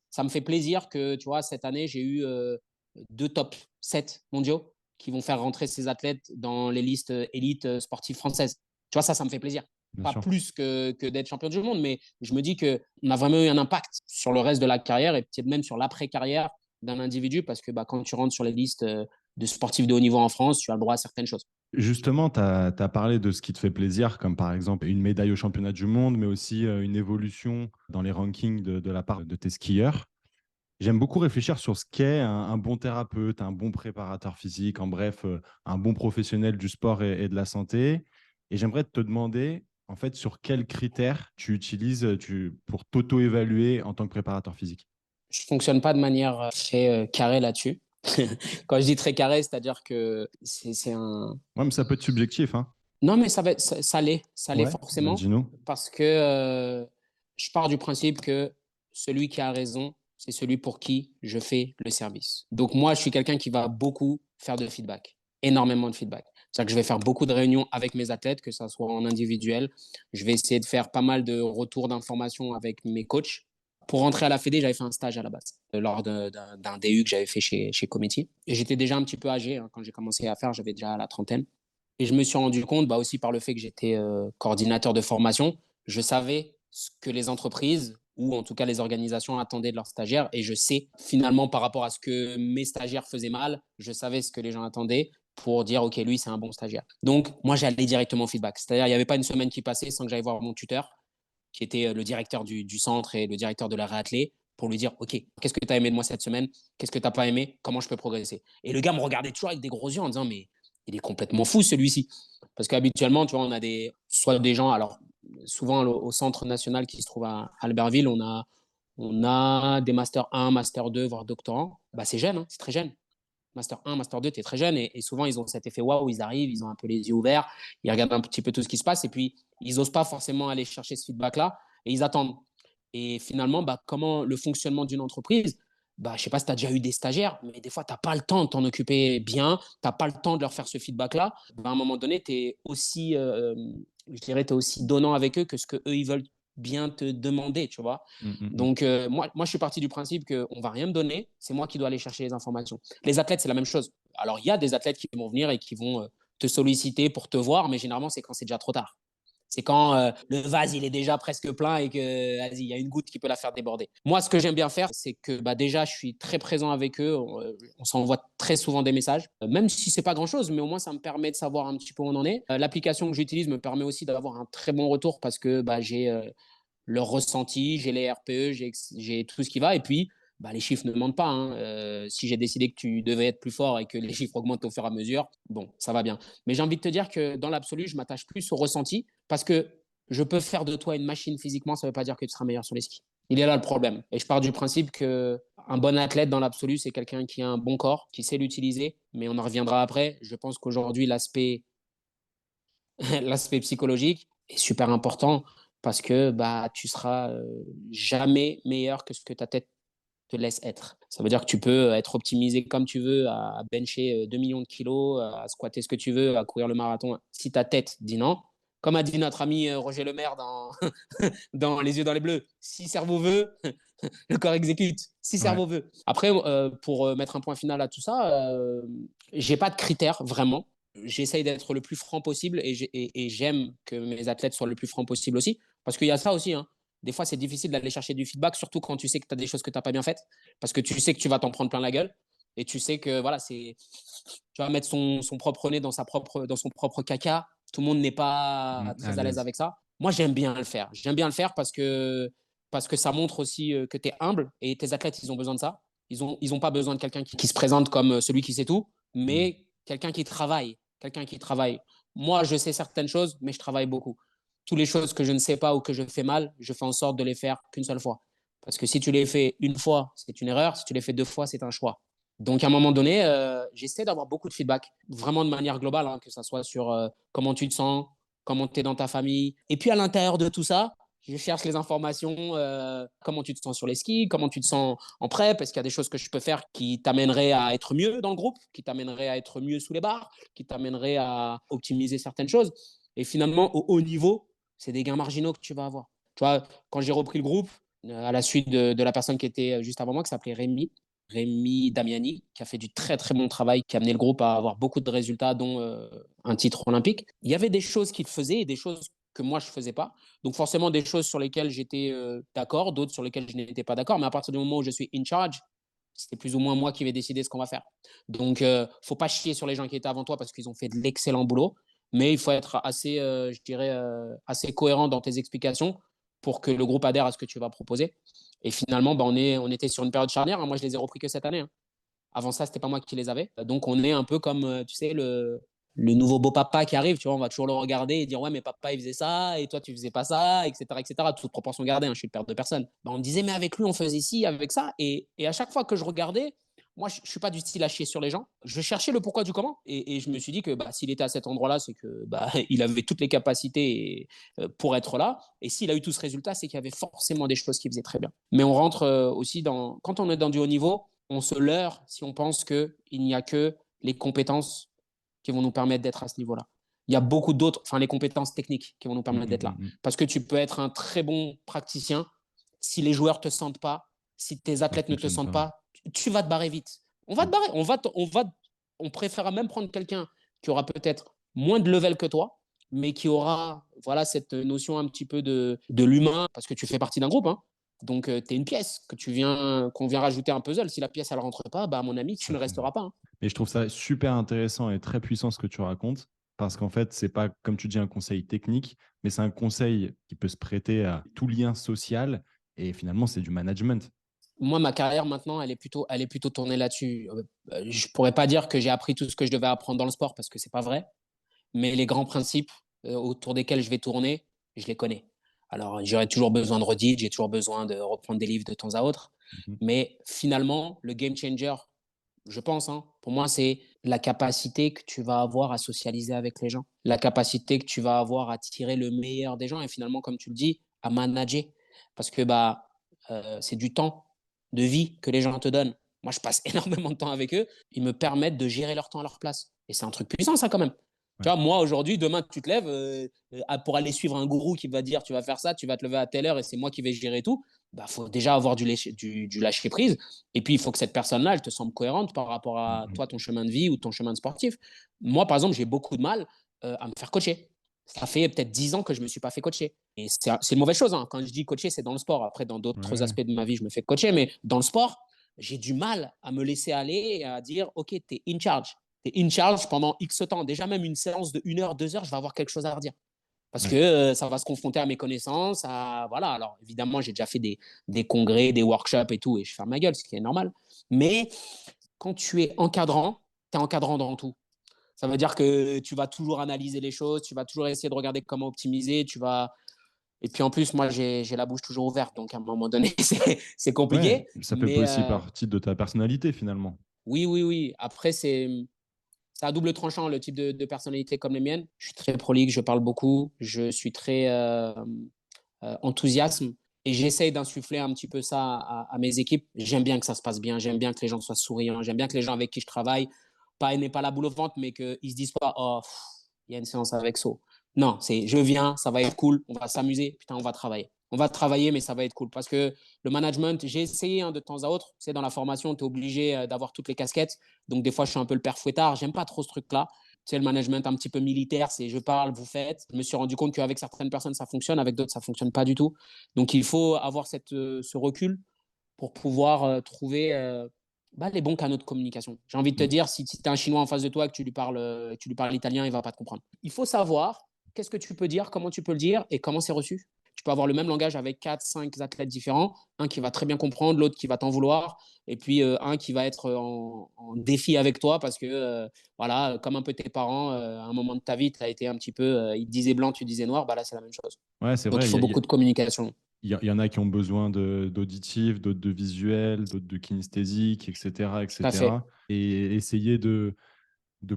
ça me fait plaisir que, tu vois, cette année, j'ai eu 2 top 7 mondiaux qui vont faire rentrer ces athlètes dans les listes élites sportives françaises. Tu vois, ça me fait plaisir.
Bien
Pas
sûr.
plus que d'être champion du monde, mais je me dis qu'on a vraiment eu un impact sur le reste de la carrière et peut-être même sur l'après-carrière d'un individu parce que bah, quand tu rentres sur les listes de sportif de haut niveau en France, tu as le droit à certaines choses.
Justement, tu as parlé de ce qui te fait plaisir, comme par exemple une médaille au championnat du monde, mais aussi une évolution dans les rankings de la part de tes skieurs. J'aime beaucoup réfléchir sur ce qu'est un bon thérapeute, un bon préparateur physique, en bref, un bon professionnel du sport et de la santé. Et j'aimerais te demander, en fait, sur quels critères tu utilises pour t'auto-évaluer en tant que préparateur physique.
Je ne fonctionne pas de manière très carrée là-dessus. Quand je dis très carré, c'est-à-dire que c'est un...
Ouais, mais ça peut être subjectif, hein.
Non, mais ça l'est
Ouais, bah
forcément,
dis-nous.
parce que je pars du principe que celui qui a raison, c'est celui pour qui je fais le service. Donc moi, je suis quelqu'un qui va beaucoup faire de feedback, énormément de feedback. C'est-à-dire que je vais faire beaucoup de réunions avec mes athlètes, que ça soit en individuel. Je vais essayer de faire pas mal de retours d'informations avec mes coachs. Pour rentrer à la Fédé, j'avais fait un stage à la base, lors d'un DU que j'avais fait chez Comity. Et j'étais déjà un petit peu âgé hein, quand j'ai commencé à faire, j'avais déjà la trentaine. Et je me suis rendu compte, bah aussi par le fait que j'étais coordinateur de formation, je savais ce que les entreprises ou en tout cas les organisations attendaient de leurs stagiaires. Et je sais finalement par rapport à ce que mes stagiaires faisaient mal, je savais ce que les gens attendaient pour dire, OK, lui, c'est un bon stagiaire. Donc, moi, j'allais directement au feedback. C'est-à-dire, il n'y avait pas une semaine qui passait sans que j'aille voir mon tuteur, qui était le directeur du centre et le directeur de la réathlée, pour lui dire, OK, qu'est-ce que tu as aimé de moi cette semaine? Qu'est-ce que tu n'as pas aimé? Comment je peux progresser? Et le gars me regardait toujours avec des gros yeux en disant, mais il est complètement fou celui-ci. Parce qu'habituellement, tu vois, on a soit des gens, alors souvent au centre national qui se trouve à Albertville, on a des Master 1, Master 2, voire doctorants. Bah, c'est jeune, hein, c'est très jeune. Master 1, Master 2, tu es très jeune et souvent ils ont cet effet waouh, ils arrivent, ils ont un peu les yeux ouverts, ils regardent un petit peu tout ce qui se passe et puis ils n'osent pas forcément aller chercher ce feedback-là et ils attendent. Et finalement, bah, comment le fonctionnement d'une entreprise, bah, je ne sais pas si tu as déjà eu des stagiaires, mais des fois, tu n'as pas le temps de t'en occuper bien, tu n'as pas le temps de leur faire ce feedback-là. Bah, à un moment donné, tu es aussi, je dirais, t'es aussi donnant avec eux que ce qu'eux, ils veulent bien te demander, tu vois. Donc, moi, je suis parti du principe qu'on ne va rien me donner, c'est moi qui dois aller chercher les informations. Les athlètes, c'est la même chose. Alors, il y a des athlètes qui vont venir et qui vont te solliciter pour te voir, mais généralement, c'est quand c'est déjà trop tard. C'est quand le vase il est déjà presque plein et que vas-y, il y a une goutte qui peut la faire déborder. Moi, ce que j'aime bien faire, c'est que bah, déjà, je suis très présent avec eux. On s'envoie très souvent des messages, même si c'est pas grand-chose, mais au moins ça me permet de savoir un petit peu où on en est. L'application que j'utilise me permet aussi d'avoir un très bon retour parce que bah, j'ai leur ressenti, j'ai les RPE, j'ai tout ce qui va. Et puis, bah, les chiffres ne mentent pas. Hein. Si j'ai décidé que tu devais être plus fort et que les chiffres augmentent au fur et à mesure, bon, ça va bien. Mais j'ai envie de te dire que dans l'absolu, je m'attache plus au ressenti parce que je peux faire de toi une machine physiquement, ça ne veut pas dire que tu seras meilleur sur les skis. Il est là le problème. Et je pars du principe que un bon athlète dans l'absolu, c'est quelqu'un qui a un bon corps, qui sait l'utiliser, mais on en reviendra après. Je pense qu'aujourd'hui, l'aspect psychologique est super important parce que bah, tu seras jamais meilleur que ce que ta tête te laisse être. Ça veut dire que tu peux être optimisé comme tu veux, à bencher 2 millions de kilos, à squatter ce que tu veux, à courir le marathon. Si ta tête dit non, comme a dit notre ami Roger Lemaire dans Les yeux dans les bleus, si cerveau veut, le corps exécute. Si
Ouais.
cerveau veut. Après, pour mettre un point final à tout ça, j'ai pas de critères vraiment. J'essaye d'être le plus franc possible et j'aime que mes athlètes soient le plus franc possible aussi. Parce qu'il y a ça aussi. Hein. Des fois, c'est difficile d'aller chercher du feedback, surtout quand tu sais que tu as des choses que tu n'as pas bien faites. Parce que tu sais que tu vas t'en prendre plein la gueule. Et tu sais que voilà, tu vas mettre son propre nez dans son propre caca. Tout le monde n'est pas
À
très à l'aise
l'aise.
avec ça. Moi, j'aime bien le faire. J'aime bien le faire parce que ça montre aussi que tu es humble et tes athlètes, ils ont besoin de ça. Ils ont pas besoin de quelqu'un qui se présente comme celui qui sait tout,
Mm.
mais quelqu'un qui travaille. Quelqu'un qui travaille. Moi, je sais certaines choses, mais je travaille beaucoup. Toutes les choses que je ne sais pas ou que je fais mal, je fais en sorte de les faire qu'une seule fois. Parce que si tu les fais une fois, c'est une erreur. Si tu les fais deux fois, c'est un choix. Donc, à un moment donné, j'essaie d'avoir beaucoup de feedback, vraiment de manière globale, hein, que ce soit sur comment tu te sens, comment tu es dans ta famille. Et puis, à l'intérieur de tout ça, je cherche les informations, comment tu te sens sur les skis, comment tu te sens en prep, est-ce qu'il y a des choses que je peux faire qui t'amèneraient à être mieux dans le groupe, qui t'amèneraient à être mieux sous les barres, qui t'amèneraient à optimiser certaines choses. Et finalement, au haut niveau, c'est des gains marginaux que tu vas avoir. Tu vois, quand j'ai repris le groupe, à la suite de la personne qui était juste avant moi, qui s'appelait Rémi Damiani, qui a fait du très très bon travail, qui a amené le groupe à avoir beaucoup de résultats, dont un titre olympique. Il y avait des choses qu'il faisait et des choses que moi je ne faisais pas. Donc forcément des choses sur lesquelles j'étais d'accord, d'autres sur lesquelles je n'étais pas d'accord. Mais à partir du moment où je suis in charge, c'est plus ou moins moi qui vais décider ce qu'on va faire. Donc, faut pas chier sur les gens qui étaient avant toi parce qu'ils ont fait de l'excellent boulot, mais il faut être assez, je dirais, assez cohérent dans tes explications pour que le groupe adhère à ce que tu vas proposer. Et finalement, bah, on était sur une période charnière, hein. Moi, je les ai repris que cette année, hein. Avant ça, c'était pas moi qui les avais. Donc, on est un peu comme, tu sais, le nouveau beau papa qui arrive, tu vois, on va toujours le regarder et dire ouais mais papa il faisait ça et toi tu faisais pas ça, etc., toute proportion gardée, hein, je suis le père de personne. Bah, on me disait mais avec lui on faisait ci avec ça, et à chaque fois que je regardais, moi je suis pas du style à chier sur les gens, je cherchais le pourquoi du comment, et je me suis dit que bah, s'il était à cet endroit là c'est que bah, il avait toutes les capacités pour être là, et s'il a eu tout ce résultat c'est qu'il y avait forcément des choses qu'il faisait très bien. Mais on rentre aussi dans, quand on est dans du haut niveau, on se leurre si on pense qu'il n'y a que les compétences qui vont nous permettre d'être à ce niveau-là. Il y a beaucoup d'autres, enfin les compétences techniques qui vont nous permettre d'être là. Parce que tu peux être un très bon praticien, si les joueurs ne te sentent pas, si tes athlètes ne te sentent pas, tu vas te barrer vite. On va te barrer. On préférera même prendre quelqu'un qui aura peut-être moins de level que toi, mais qui aura voilà, cette notion un petit peu de l'humain, parce que tu fais partie d'un groupe, hein. Donc, tu es une pièce qu'on vient rajouter un puzzle. Si la pièce, elle ne rentre pas, bah, mon ami, tu ne resteras pas, hein.
Mais je trouve ça super intéressant et très puissant ce que tu racontes, parce qu'en fait, c'est pas, comme tu dis, un conseil technique, mais c'est un conseil qui peut se prêter à tout lien social, et finalement, c'est du management.
Moi, ma carrière maintenant, elle est plutôt tournée là-dessus. Je pourrais pas dire que j'ai appris tout ce que je devais apprendre dans le sport parce que c'est pas vrai, mais les grands principes autour desquels je vais tourner, je les connais. Alors, j'aurai toujours besoin de redire, j'ai toujours besoin de reprendre des livres de temps à autre, mais finalement, le game changer, je pense, hein, pour moi, c'est la capacité que tu vas avoir à socialiser avec les gens, la capacité que tu vas avoir à tirer le meilleur des gens et finalement, comme tu le dis, à manager. Parce que bah, c'est du temps de vie que les gens te donnent. Moi, je passe énormément de temps avec eux. Ils me permettent de gérer leur temps à leur place. Et c'est un truc puissant, ça, quand même. Tu
Ouais.
vois, moi, aujourd'hui, demain, tu te lèves pour aller suivre un gourou qui va dire tu vas faire ça, tu vas te lever à telle heure et c'est moi qui vais gérer tout. Bah, faut déjà avoir du lâcher prise. Et puis, il faut que cette personne-là, elle te semble cohérente par rapport à toi, ton chemin de vie ou ton chemin de sportif. Moi, par exemple, j'ai beaucoup de mal à me faire coacher. Ça fait peut-être 10 ans que je ne me suis pas fait coacher. Et c'est une mauvaise chose, hein. Quand je dis coacher, c'est dans le sport. Après, dans d'autres
Ouais.
aspects de ma vie, je me fais coacher. Mais dans le sport, j'ai du mal à me laisser aller et à dire OK, tu es in charge. Tu es in charge pendant X temps. Déjà, même une séance de 1 heure, 2 heures, je vais avoir quelque chose à redire. Parce
Ouais.
que ça va se confronter à mes connaissances. Voilà. Alors, évidemment, j'ai déjà fait des congrès, des workshops et tout, et je ferme ma gueule, ce qui est normal. Mais quand tu es encadrant, tu es encadrant dans tout. Ça veut dire que tu vas toujours analyser les choses, tu vas toujours essayer de regarder comment optimiser, tu vas. Et puis en plus, moi, j'ai la bouche toujours ouverte, donc à un moment donné, c'est
Ouais,
compliqué.
ça fait
Mais
aussi partie de ta personnalité finalement.
oui, oui, oui. Après, c'est à double tranchant le type de personnalité comme les miennes. Je suis très prolixe, je parle beaucoup, je suis très enthousiasme, et j'essaye d'insuffler un petit peu ça à mes équipes. J'aime bien que ça se passe bien, j'aime bien que les gens soient souriants, j'aime bien que les gens avec qui je travaille n'aient pas la boule au ventre, mais qu'ils se disent pas oh, il y a une séance avec So. Non, c'est je viens, ça va être cool, on va s'amuser, putain, on va travailler. On va travailler, mais ça va être cool. Parce que le management, j'ai essayé de temps à autre. C'est dans la formation, tu es obligé d'avoir toutes les casquettes. Donc, des fois, je suis un peu le père fouettard. J'aime pas trop ce truc-là. Tu sais, le management un petit peu militaire, c'est je parle, vous faites. Je me suis rendu compte qu'avec certaines personnes, ça fonctionne, avec d'autres, ça fonctionne pas du tout. Donc, il faut avoir ce recul pour pouvoir trouver les bons canaux de communication. J'ai envie de te dire, si tu as un Chinois en face de toi, que tu lui parles italien, il va pas te comprendre. Il faut savoir qu'est-ce que tu peux dire, comment tu peux le dire et comment c'est reçu. Tu peux avoir le même langage avec 4, 5 athlètes différents, un qui va très bien comprendre, l'autre qui va t'en vouloir, et puis un qui va être en défi avec toi parce que, voilà, comme un peu tes parents, à un moment de ta vie, tu as été un petit peu, ils te disaient blanc, tu disais noir, bah là, c'est la même chose.
Ouais, c'est
Donc,
vrai.
il faut beaucoup de communication.
Il y en a qui ont besoin d'auditif, d'autres de visuel, d'autres de kinesthésique, etc.,
Tout à fait.
etc. Et essayer de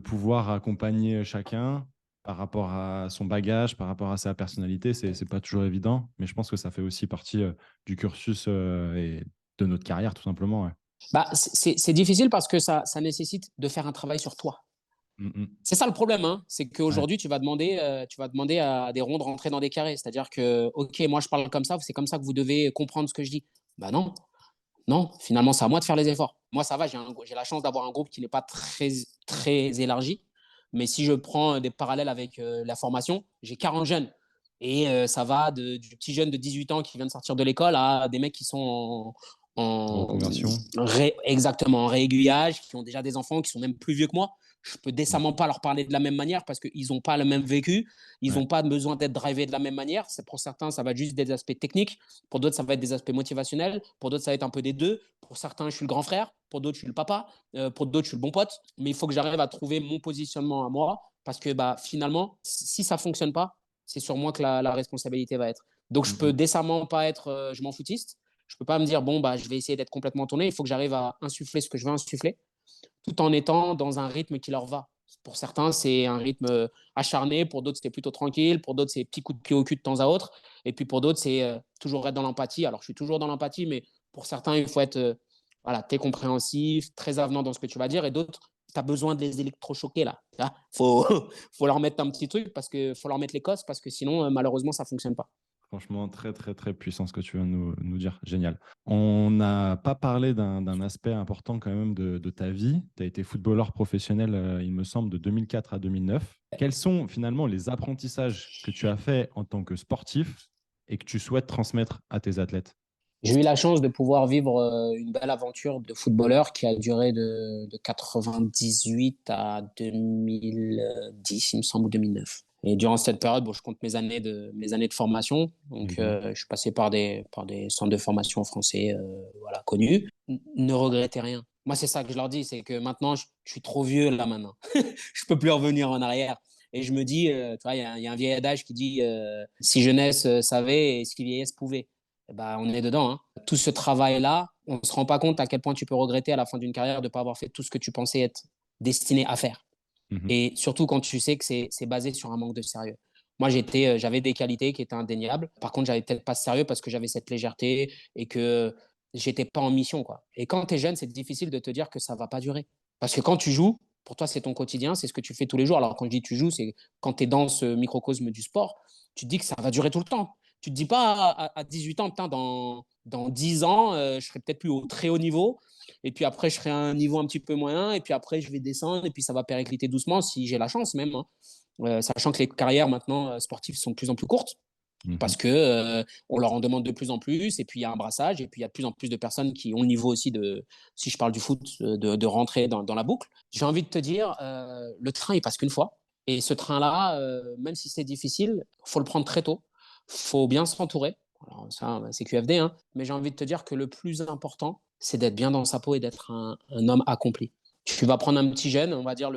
pouvoir accompagner chacun par rapport à son bagage, par rapport à sa personnalité, c'est pas toujours évident, mais je pense que ça fait aussi partie du cursus et de notre carrière, tout simplement. Ouais.
Bah, c'est difficile parce que ça nécessite de faire un travail sur toi.
Mm,
C'est ça le problème, hein. C'est
ouais.
qu'aujourd'hui, tu vas demander à des ronds de rentrer dans des carrés. C'est-à-dire que, OK, moi, je parle comme ça, c'est comme ça que vous devez comprendre ce que je dis. Bah non, non, finalement, c'est à moi de faire les efforts. Moi, ça va, j'ai la chance d'avoir un groupe qui n'est pas très, très élargi. Mais si je prends des parallèles avec la formation, j'ai 40 jeunes. Et ça va du petit jeune de 18 ans qui vient de sortir de l'école à des mecs qui sont en
Reconversion.
exactement en réaiguillage, qui ont déjà des enfants, qui sont même plus vieux que moi. Je peux
Mm.
décemment pas leur parler de la même manière parce qu'ils n'ont pas le même vécu, ils
Ouais.
n'ont pas besoin d'être drivés de la même manière. C'est pour certains, ça va être juste des aspects techniques, pour d'autres, ça va être des aspects motivationnels, pour d'autres, ça va être un peu des deux. Pour certains, je suis le grand frère, pour d'autres, je suis le papa, pour d'autres, je suis le bon pote. Mais il faut que j'arrive à trouver mon positionnement à moi parce que finalement, si ça fonctionne pas, c'est sur moi que la responsabilité va être. Donc, je peux
Mm.
décemment pas être je m'en foutiste. Je peux pas me dire, bon, je vais essayer d'être complètement tourné. Il faut que j'arrive à insuffler ce que je veux insuffler, tout en étant dans un rythme qui leur va. Pour certains, c'est un rythme acharné. Pour d'autres, c'est plutôt tranquille. Pour d'autres, c'est petits coups de pied au cul de temps à autre. Et puis pour d'autres, c'est toujours être dans l'empathie. Alors, je suis toujours dans l'empathie, mais pour certains, il faut être voilà, t'es compréhensif, très avenant dans ce que tu vas dire. Et d'autres, tu as besoin de les électrochoquer là. Il faut, faut leur mettre un petit truc parce que faut leur mettre les cosses parce que sinon, malheureusement, ça fonctionne pas.
Franchement, très, très, très puissant ce que tu viens de nous dire. Génial. On n'a pas parlé d'un aspect important quand même de ta vie. Tu as été footballeur professionnel, il me semble, de 2004 à 2009. Quels sont finalement les apprentissages que tu as faits en tant que sportif et que tu souhaites transmettre à tes athlètes?
J'ai eu la chance de pouvoir vivre une belle aventure de footballeur qui a duré de 98 à 2010, il me semble, ou 2009. Et durant cette période, bon, je compte mes années de formation. Donc,
Mhm.
je suis passé par des centres de formation français voilà, connus. Ne regrettez rien. Moi, c'est ça que je leur dis, c'est que maintenant, je suis trop vieux là maintenant. Je peux plus revenir en arrière. Et je me dis, tu vois, il y a un vieil adage qui dit si jeunesse savait et si vieillesse pouvait. Eh ben, on est dedans. Hein. Tout ce travail-là, on ne se rend pas compte à quel point tu peux regretter à la fin d'une carrière de ne pas avoir fait tout ce que tu pensais être destiné à faire.
Mhm.
Et surtout quand tu sais que c'est basé sur un manque de sérieux. Moi, j'avais des qualités qui étaient indéniables. Par contre, j'avais peut-être pas de sérieux parce que j'avais cette légèreté et que j'étais pas en mission, quoi. Et quand tu es jeune, c'est difficile de te dire que ça va pas durer. Parce que quand tu joues, pour toi, c'est ton quotidien, c'est ce que tu fais tous les jours. Alors, quand je dis tu joues, c'est quand tu es dans ce microcosme du sport, tu te dis que ça va durer tout le temps. Tu te dis pas à 18 ans, putain, dans 10 ans, je serai peut-être plus au très haut niveau. Et puis après, je serai à un niveau un petit peu moyen. Et puis après, je vais descendre. Et puis ça va péricliter doucement si j'ai la chance même. Hein. Sachant que les carrières maintenant sportives sont de plus en plus courtes parce
Mhm.
que on leur en demande de plus en plus. Et puis il y a un brassage. Et puis il y a de plus en plus de personnes qui ont le niveau aussi de, si je parle du foot, de rentrer dans la boucle. J'ai envie de te dire, le train, il passe qu'une fois. Et ce train-là, même si c'est difficile, faut le prendre très tôt. Faut bien s'entourer. Alors ça, c'est QFD, hein. Mais j'ai envie de te dire que le plus important, c'est d'être bien dans sa peau et d'être un homme accompli. Tu vas prendre un petit jeune, on va dire,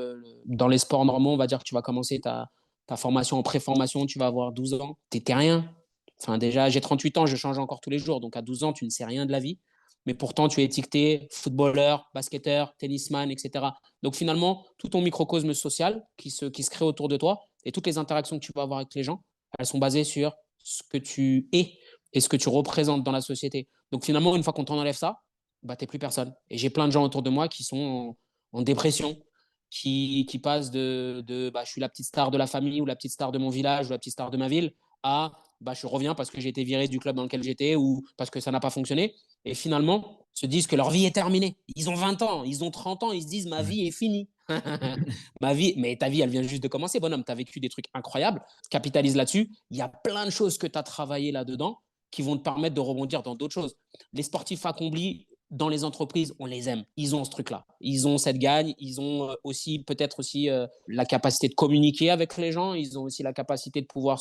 dans les sports normaux, on va dire que tu vas commencer ta formation en pré-formation, tu vas avoir 12 ans, t'étais rien. Enfin, déjà, j'ai 38 ans, je change encore tous les jours. Donc, à 12 ans, tu ne sais rien de la vie. Mais pourtant, tu es étiqueté footballeur, basketteur, tennisman, etc. Donc, finalement, tout ton microcosme social qui se crée autour de toi et toutes les interactions que tu vas avoir avec les gens, elles sont basées sur ce que tu es et ce que tu représentes dans la société. Donc, finalement, une fois qu'on t'enlève ça, t'es plus personne. Et j'ai plein de gens autour de moi qui sont en dépression, qui passent de je suis la petite star de la famille ou la petite star de mon village ou la petite star de ma ville à je reviens parce que j'ai été viré du club dans lequel j'étais ou parce que ça n'a pas fonctionné. Et finalement, se disent que leur vie est terminée. Ils ont 20 ans, ils ont 30 ans, ils se disent ma
Ouais.
vie est finie. Ma vie, mais ta vie, elle vient juste de commencer, bonhomme. Tu as vécu des trucs incroyables. Capitalise là-dessus. Il y a plein de choses que tu as travaillé là-dedans qui vont te permettre de rebondir dans d'autres choses. Les sportifs accomplis, dans les entreprises, on les aime. Ils ont ce truc-là. Ils ont cette gagne. Ils ont aussi peut-être aussi la capacité de communiquer avec les gens. Ils ont aussi la capacité de pouvoir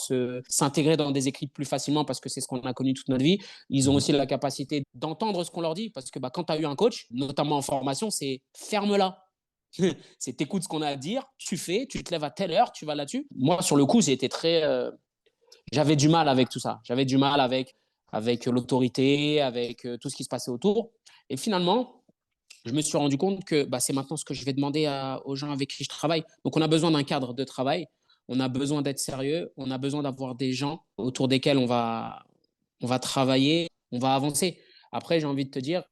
s'intégrer dans des équipes plus facilement parce que c'est ce qu'on a connu toute notre vie. Ils ont
Mhm.
aussi la capacité d'entendre ce qu'on leur dit parce que quand tu as eu un coach, notamment en formation, c'est ferme-la. C'est t'écoutes ce qu'on a à dire, tu fais, tu te lèves à telle heure, tu vas là-dessus. Moi, sur le coup, j'ai été très j'avais du mal avec tout ça. J'avais du mal avec l'autorité, avec tout ce qui se passait autour. Et finalement, je me suis rendu compte que c'est maintenant ce que je vais demander aux gens avec qui je travaille. Donc, on a besoin d'un cadre de travail. On a besoin d'être sérieux. On a besoin d'avoir des gens autour desquels on va travailler, on va avancer. Après, j'ai envie de te dire,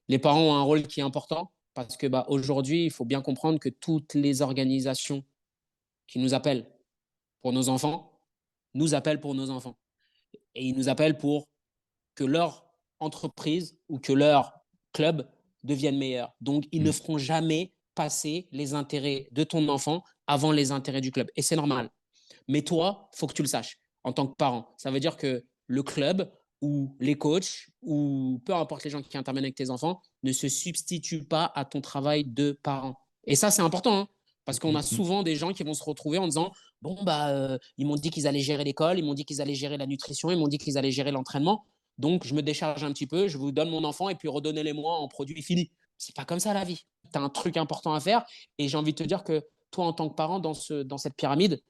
les parents ont un rôle qui est important parce que aujourd'hui, il faut bien comprendre que toutes les organisations qui nous appellent pour nos enfants nous appellent pour nos enfants. Et ils nous appellent pour que leur entreprise ou que leur club devienne meilleur. Donc, ils ne
Mhm.
feront jamais passer les intérêts de ton enfant avant les intérêts du club. Et c'est normal. Mais toi, il faut que tu le saches en tant que parent. Ça veut dire que le club ou les coachs ou peu importe les gens qui interviennent avec tes enfants ne se substituent pas à ton travail de parent. Et ça, c'est important, hein, parce qu'on a
Mhm.
souvent des gens qui vont se retrouver en disant bon, bah, ils m'ont dit qu'ils allaient gérer l'école, ils m'ont dit qu'ils allaient gérer la nutrition, ils m'ont dit qu'ils allaient gérer l'entraînement. Donc, je me décharge un petit peu, je vous donne mon enfant et puis redonnez-les-moi en produit fini. C'est pas comme ça la vie. Tu as un truc important à faire et j'ai envie de te dire que toi, en tant que parent, dans cette pyramide,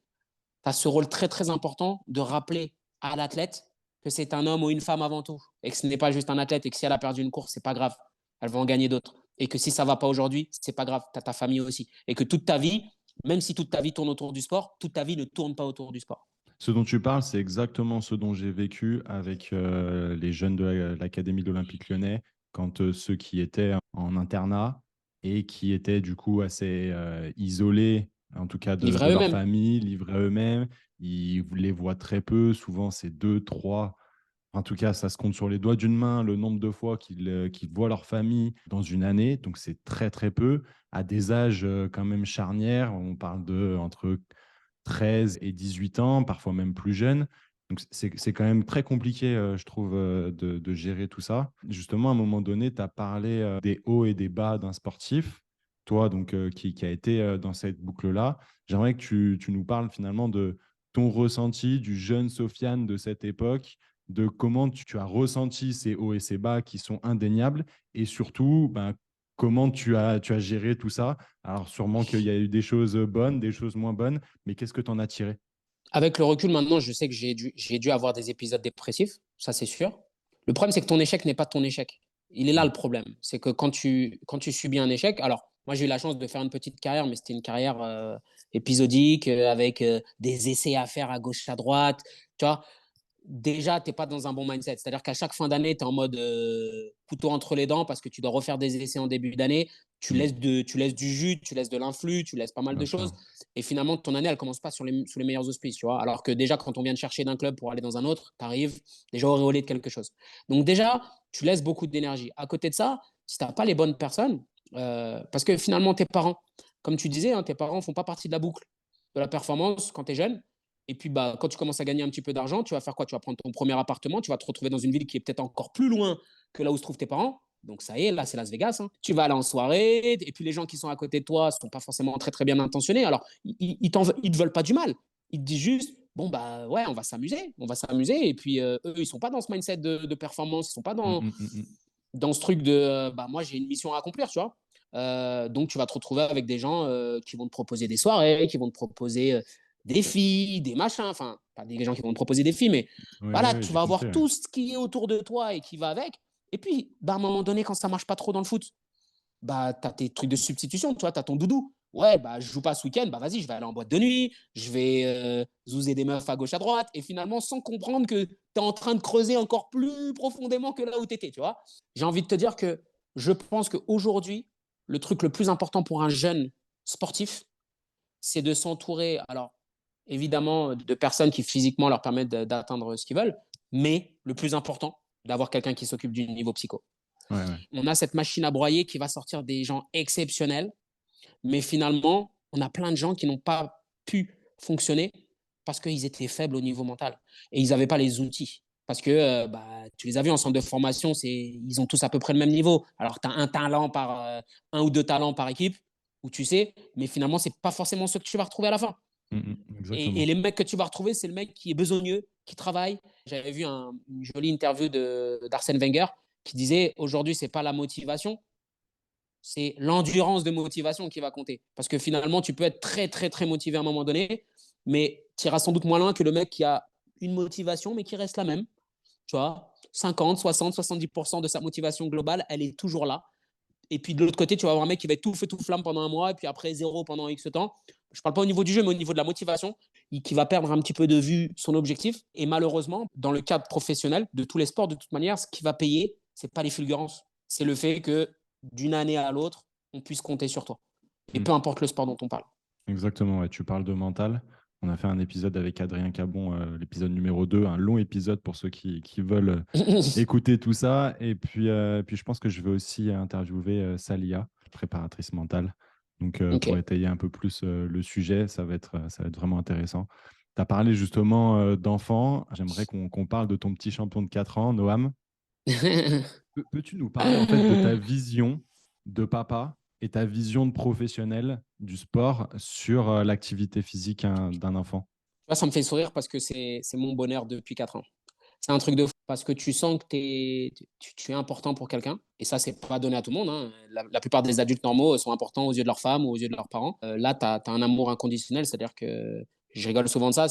tu as ce rôle très, très important de rappeler à l'athlète que c'est un homme ou une femme avant tout et que ce n'est pas juste un athlète et que si elle a perdu une course, c'est pas grave. Elle va en gagner d'autres. Et que si ça va pas aujourd'hui, c'est pas grave. Tu as ta famille aussi. Et que toute ta vie, même si toute ta vie tourne autour du sport, toute ta vie ne tourne pas autour du sport.
Ce dont tu parles, c'est exactement ce dont j'ai vécu avec les jeunes de l'Académie de l'Olympique Lyonnais, quand ceux qui étaient en internat et qui étaient du coup assez isolés, en tout cas
Livrés
de
à
leur
eux-mêmes.
famille, livrés à eux-mêmes. Ils les voient très peu, souvent c'est deux, trois. En tout cas, ça se compte sur les doigts d'une main le nombre de fois qu'ils voient leur famille dans une année. Donc, c'est très, très peu. À des âges quand même charnières, on parle de entre 13 et 18 ans, parfois même plus jeunes. Donc, c'est quand même très compliqué, je trouve, de gérer tout ça. Justement, à un moment donné, tu as parlé des hauts et des bas d'un sportif. Toi, donc, qui a été dans cette boucle-là, j'aimerais que tu nous parles finalement de ton ressenti du jeune Sofiane de cette époque, de comment tu as ressenti ces hauts et ces bas qui sont indéniables, et surtout, ben, comment tu as géré tout ça. Alors, sûrement qu'il y a eu des choses bonnes, des choses moins bonnes, mais qu'est-ce que tu en as tiré?
Avec le recul, maintenant, je sais que j'ai dû avoir des épisodes dépressifs, ça c'est sûr. Le problème, c'est que ton échec n'est pas ton échec. Il est là
Mm.
le problème. C'est que quand tu subis un échec, alors moi j'ai eu la chance de faire une petite carrière, mais c'était une carrière épisodique avec des essais à faire à gauche, à droite. Tu vois, déjà, tu n'es pas dans un bon mindset. C'est-à-dire qu'à chaque fin d'année, tu es en mode couteau entre les dents parce que tu dois refaire des essais en début d'année.
Mm.
Tu laisses du jus, tu laisses de l'influx, tu laisses pas mal
Bien
de choses.
sûr.
Et finalement, ton année, elle commence pas sous les meilleurs auspices. Tu vois. Alors que déjà, quand on vient de chercher d'un club pour aller dans un autre, tu arrives déjà auréolé de quelque chose. Donc déjà, tu laisses beaucoup d'énergie. À côté de ça, si tu n'as pas les bonnes personnes, parce que finalement, tes parents, comme tu disais, hein, tes parents ne font pas partie de la boucle de la performance quand tu es jeune. Et puis, bah, quand tu commences à gagner un petit peu d'argent, tu vas faire quoi? Tu vas prendre ton premier appartement, tu vas te retrouver dans une ville qui est peut-être encore plus loin que là où se trouvent tes parents. Donc, ça y est, là, c'est Las Vegas, hein. Tu vas aller en soirée, et puis les gens qui sont à côté de toi ne sont pas forcément très, très bien intentionnés. Alors, ils te veulent pas du mal. Ils te disent juste, bon, bah, ouais, on va s'amuser. On va s'amuser. Et puis, eux, ils sont pas dans ce mindset de performance. Ils sont pas
Mm,
dans,
mm, mm, mm.
dans ce truc de, bah, moi, j'ai une mission à accomplir, tu vois. Donc, tu vas te retrouver avec des gens qui vont te proposer des soirées, qui vont te proposer des filles, des machins. Enfin, pas des gens qui vont te proposer des filles, mais
Oui, oui,
voilà,
oui,
tu
j'ai
vas
compris.
avoir
Ouais.
tout ce qui est autour de toi et qui va avec. Et puis, bah, à un moment donné, quand ça marche pas trop dans le foot, bah, tu as tes trucs de substitution, tu vois, tu as ton doudou. Ouais, bah, je joue pas ce week-end, bah, vas-y, je vais aller en boîte de nuit, je vais zouzer des meufs à gauche, à droite, et finalement, sans comprendre que tu es en train de creuser encore plus profondément que là où tu étais, tu vois. J'ai envie de te dire que je pense qu'aujourd'hui, le truc le plus important pour un jeune sportif, c'est de s'entourer, alors évidemment, de personnes qui physiquement leur permettent d'atteindre ce qu'ils veulent, mais le plus important, d'avoir quelqu'un qui s'occupe du niveau psycho.
Ouais, ouais.
On a cette machine à broyer qui va sortir des gens exceptionnels, mais finalement, on a plein de gens qui n'ont pas pu fonctionner parce qu'ils étaient faibles au niveau mental et ils n'avaient pas les outils. Parce que bah, tu les as vus en centre de formation, ils ont tous à peu près le même niveau. Alors, tu as un ou deux talents par équipe, où tu sais, mais finalement, ce n'est pas forcément ce que tu vas retrouver à la fin.
Mm, mm,
Et
exactement.
les mecs que tu vas retrouver, c'est le mec qui est besogneux, qui travaille. J'avais vu une jolie interview d'Arsène Wenger qui disait aujourd'hui, ce n'est pas la motivation, c'est l'endurance de motivation qui va compter. Parce que finalement, tu peux être très, très, très motivé à un moment donné, mais tu iras sans doute moins loin que le mec qui a une motivation, mais qui reste la même. Tu vois, 50, 60, 70% de sa motivation globale, elle est toujours là. Et puis de l'autre côté, tu vas avoir un mec qui va être tout feu, tout flamme pendant un mois, et puis après zéro pendant X temps. Je ne parle pas au niveau du jeu, mais au niveau de la motivation, qui va perdre un petit peu de vue son objectif. Et malheureusement, dans le cadre professionnel de tous les sports, de toute manière, ce qui va payer, ce n'est pas les fulgurances. C'est le fait que d'une année à l'autre, on puisse compter sur toi. Et
Mm.
peu importe le sport dont on parle.
Exactement, ouais. Tu parles de mental. On a fait un épisode avec Adrien Cabon, l'épisode numéro 2, un long épisode pour ceux qui veulent écouter tout ça. Et puis, je pense que je vais aussi interviewer Salia, préparatrice mentale. Donc,
Ok.
pour étayer un peu plus le sujet, ça va être vraiment intéressant. Tu as parlé justement d'enfants. J'aimerais qu'on parle de ton petit champion de 4 ans, Noam. Peux-tu nous parler en fait de ta vision de papa et ta vision de professionnel du sport sur l'activité physique d'un enfant?
Tu vois, ça me fait sourire parce que c'est mon bonheur depuis 4 ans. C'est un truc de fou parce que tu sens que tu es important pour quelqu'un. Et ça, c'est pas donné à tout le monde, hein. La plupart des adultes normaux sont importants aux yeux de leur femme ou aux yeux de leurs parents. Là, tu as un amour inconditionnel. C'est-à-dire que je rigole souvent de ça.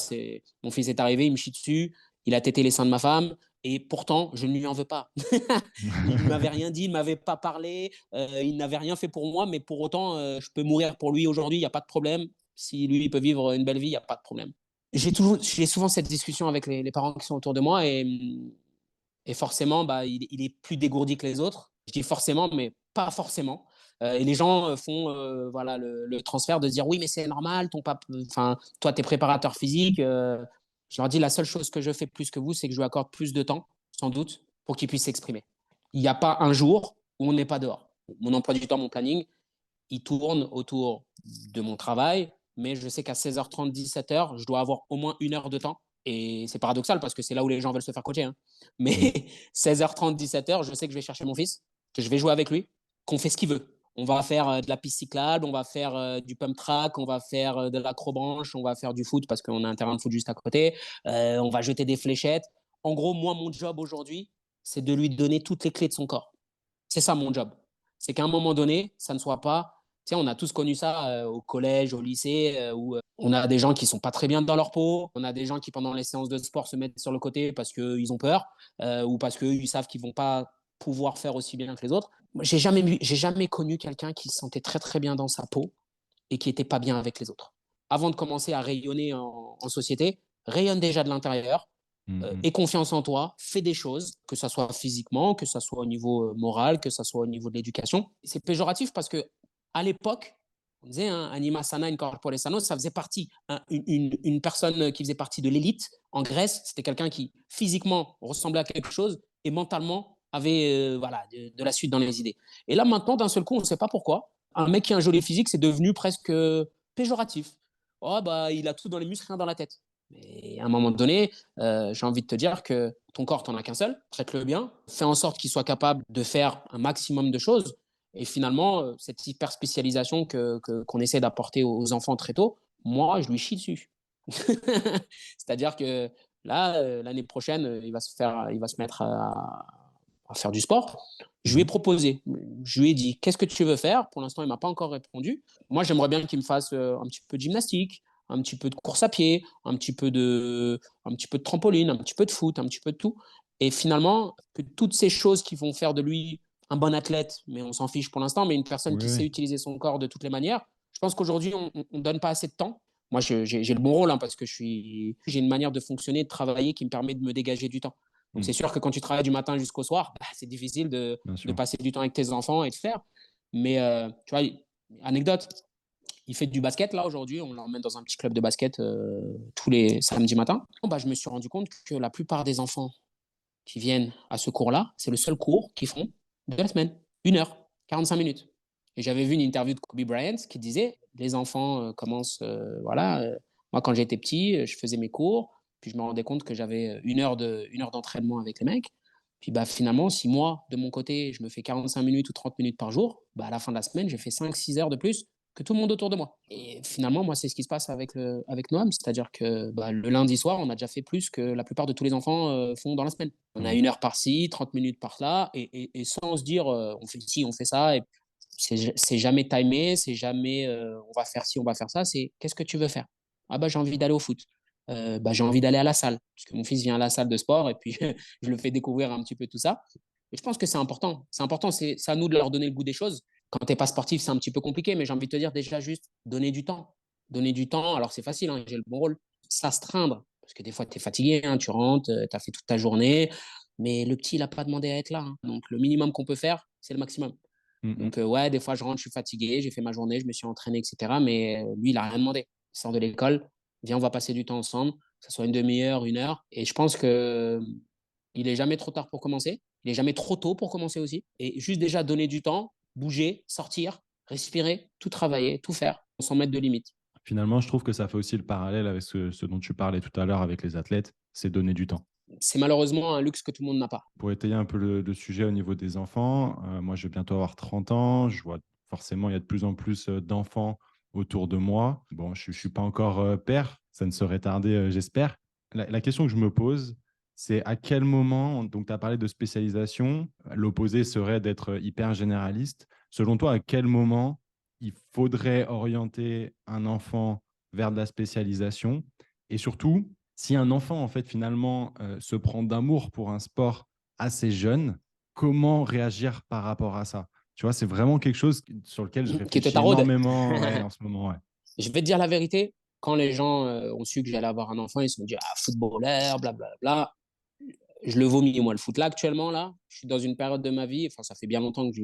Mon fils est arrivé, il me chie dessus, il a tété les seins de ma femme. Et pourtant, je ne lui en veux pas. Il ne m'avait rien dit, il ne m'avait pas parlé, il n'avait rien fait pour moi, mais pour autant, je peux mourir pour lui aujourd'hui, il n'y a pas de problème. Si lui, il peut vivre une belle vie, il n'y a pas de problème. J'ai souvent cette discussion avec les parents qui sont autour de moi et forcément, bah, il est plus dégourdi que les autres. Je dis forcément, mais pas forcément. Et les gens font voilà, le transfert de dire oui, mais c'est normal, ton papa, enfin, toi, tu es préparateur physique. Je leur dis la seule chose que je fais plus que vous, c'est que je lui accorde plus de temps, sans doute, pour qu'il puisse s'exprimer. Il n'y a pas un jour où on n'est pas dehors. Mon emploi du temps, mon planning, il tourne autour de mon travail, mais je sais qu'à 16h30, 17h, je dois avoir au moins 1 heure de temps. Et c'est paradoxal parce que c'est là où les gens veulent se faire coacher, hein.
Mm.
Mais 16h30, 17h, je sais que je vais chercher mon fils, que je vais jouer avec lui, qu'on fait ce qu'il veut. On va faire de la piste cyclable, on va faire du pump track, on va faire de l'acrobranche, on va faire du foot parce qu'on a un terrain de foot juste à côté, on va jeter des fléchettes. En gros, moi, mon job aujourd'hui, c'est de lui donner toutes les clés de son corps. C'est ça mon job. C'est qu'à un moment donné, ça ne soit pas. Tu sais, on a tous connu ça au collège, au lycée, où on a des gens qui sont pas très bien dans leur peau. On a des gens qui, pendant les séances de sport, se mettent sur le côté parce qu'ils ont peur ou parce qu'ils savent qu'ils vont pas pouvoir faire aussi bien que les autres. J'ai jamais connu quelqu'un qui se sentait très très bien dans sa peau et qui était pas bien avec les autres. Avant de commencer à rayonner en société, rayonne déjà de l'intérieur,
Mm,
aie confiance en toi, fais des choses, que ça soit physiquement, que ça soit au niveau moral, que ça soit au niveau de l'éducation. C'est péjoratif parce que à l'époque, on disait hein, anima sana in corpore sano, ça faisait partie, hein, une personne qui faisait partie de l'élite en Grèce, c'était quelqu'un qui physiquement ressemblait à quelque chose et mentalement avait voilà, de la suite dans les idées. Et là maintenant, d'un seul coup, on ne sait pas pourquoi, un mec qui a un joli physique, c'est devenu presque péjoratif. Oh bah il a tout dans les muscles, rien dans la tête. Mais à un moment donné, j'ai envie de te dire que ton corps, tu n'en as qu'un seul, traite-le bien, fais en sorte qu'il soit capable de faire un maximum de choses. Et finalement, cette hyper spécialisation qu'on essaie d'apporter aux enfants très tôt, moi, je lui chie dessus. C'est-à-dire que là, l'année prochaine, il va se mettre à faire du sport. Je lui ai
mm.
proposé, je lui ai dit, qu'est-ce que tu veux faire? Pour l'instant, il ne m'a pas encore répondu. Moi, j'aimerais bien qu'il me fasse un petit peu de gymnastique, un petit peu de course à pied, un petit peu de trampoline, un petit peu de foot, un petit peu de tout. Et finalement, que toutes ces choses qui vont faire de lui un bon athlète, mais on s'en fiche pour l'instant, mais une personne
Oui,
qui sait
oui.
utiliser son corps de toutes les manières, je pense qu'aujourd'hui, on ne donne pas assez de temps. Moi, j'ai le bon rôle hein, parce que j'ai une manière de fonctionner, de travailler qui me permet de me dégager du temps. Donc,
Mm,
c'est sûr que quand tu travailles du matin jusqu'au soir, bah, c'est difficile
bien
de
sûr.
passer du temps avec tes enfants et de faire. Mais tu vois, anecdote, il fait du basket là aujourd'hui, on l'emmène dans un petit club de basket tous les samedis matins. Bon, bah, je me suis rendu compte que la plupart des enfants qui viennent à ce cours-là, c'est le seul cours qu'ils font de la semaine. 1 heure, 45 minutes. Et j'avais vu une interview de Kobe Bryant qui disait les enfants commencent, voilà, moi quand j'étais petit, je faisais mes cours, puis je me rendais compte que j'avais 1 heure d'entraînement avec les mecs. Puis bah, finalement, si moi, de mon côté, je me fais 45 minutes ou 30 minutes par jour, bah, à la fin de la semaine, j'ai fait 5-6 heures de plus que tout le monde autour de moi. Et finalement, moi, c'est ce qui se passe avec Noam, c'est-à-dire que bah, le lundi soir, on a déjà fait plus que la plupart de tous les enfants font dans la semaine. On a
Mm.
1 heure par-ci, 30 minutes par-là, et sans se dire on fait ci, on fait ça, et c'est jamais timé, c'est jamais on va faire ci, on va faire ça, c'est qu'est-ce que tu veux faire? Ah bah j'ai envie d'aller au foot. Bah, j'ai envie d'aller à la salle, parce que mon fils vient à la salle de sport, et puis je le fais découvrir un petit peu tout ça. Et je pense que c'est important. C'est important, c'est à nous de leur donner le goût des choses. Quand tu n'es pas sportif, c'est un petit peu compliqué, mais j'ai envie de te dire déjà juste donner du temps. Donner du temps, alors c'est facile, hein, j'ai le bon rôle. S'astreindre, parce que des fois tu es fatigué, hein, tu rentres, tu as fait toute ta journée, mais le petit, il n'a pas demandé à être là, hein. Donc le minimum qu'on peut faire, c'est le maximum.
Mm, mm.
Donc ouais, des fois je rentre, je suis fatigué, j'ai fait ma journée, je me suis entraîné, etc. Mais lui, il n'a rien demandé. Il sort de l'école, viens, on va passer du temps ensemble, que ce soit une demi-heure, 1 heure. Et je pense que il est jamais trop tard pour commencer. Il est jamais trop tôt pour commencer aussi. Et juste déjà donner du temps, bouger, sortir, respirer, tout travailler, tout faire, sans mettre de limite.
Finalement, je trouve que ça fait aussi le parallèle avec ce dont tu parlais tout à l'heure avec les athlètes, c'est donner du temps.
C'est malheureusement un luxe que tout le monde n'a pas.
Pour étayer un peu le sujet au niveau des enfants, moi, je vais bientôt avoir 30 ans. Je vois forcément, il y a de plus en plus d'enfants autour de moi. Bon, je ne suis pas encore père, ça ne serait tardé, j'espère. La question que je me pose, c'est à quel moment, donc tu as parlé de spécialisation, l'opposé serait d'être hyper généraliste. Selon toi, à quel moment il faudrait orienter un enfant vers de la spécialisation? Et surtout, si un enfant, en fait, finalement, se prend d'amour pour un sport assez jeune, comment réagir par rapport à ça? Tu vois, c'est vraiment quelque chose sur lequel je
Qui te
réfléchis
taraude.
énormément ouais, en ce moment. Ouais.
Je vais te dire la vérité, quand les gens ont su que j'allais avoir un enfant, ils se sont dit, ah, footballeur, blablabla. Je le vomis, moi, le foot. Là, actuellement, là, je suis dans une période de ma vie, enfin, ça fait bien longtemps que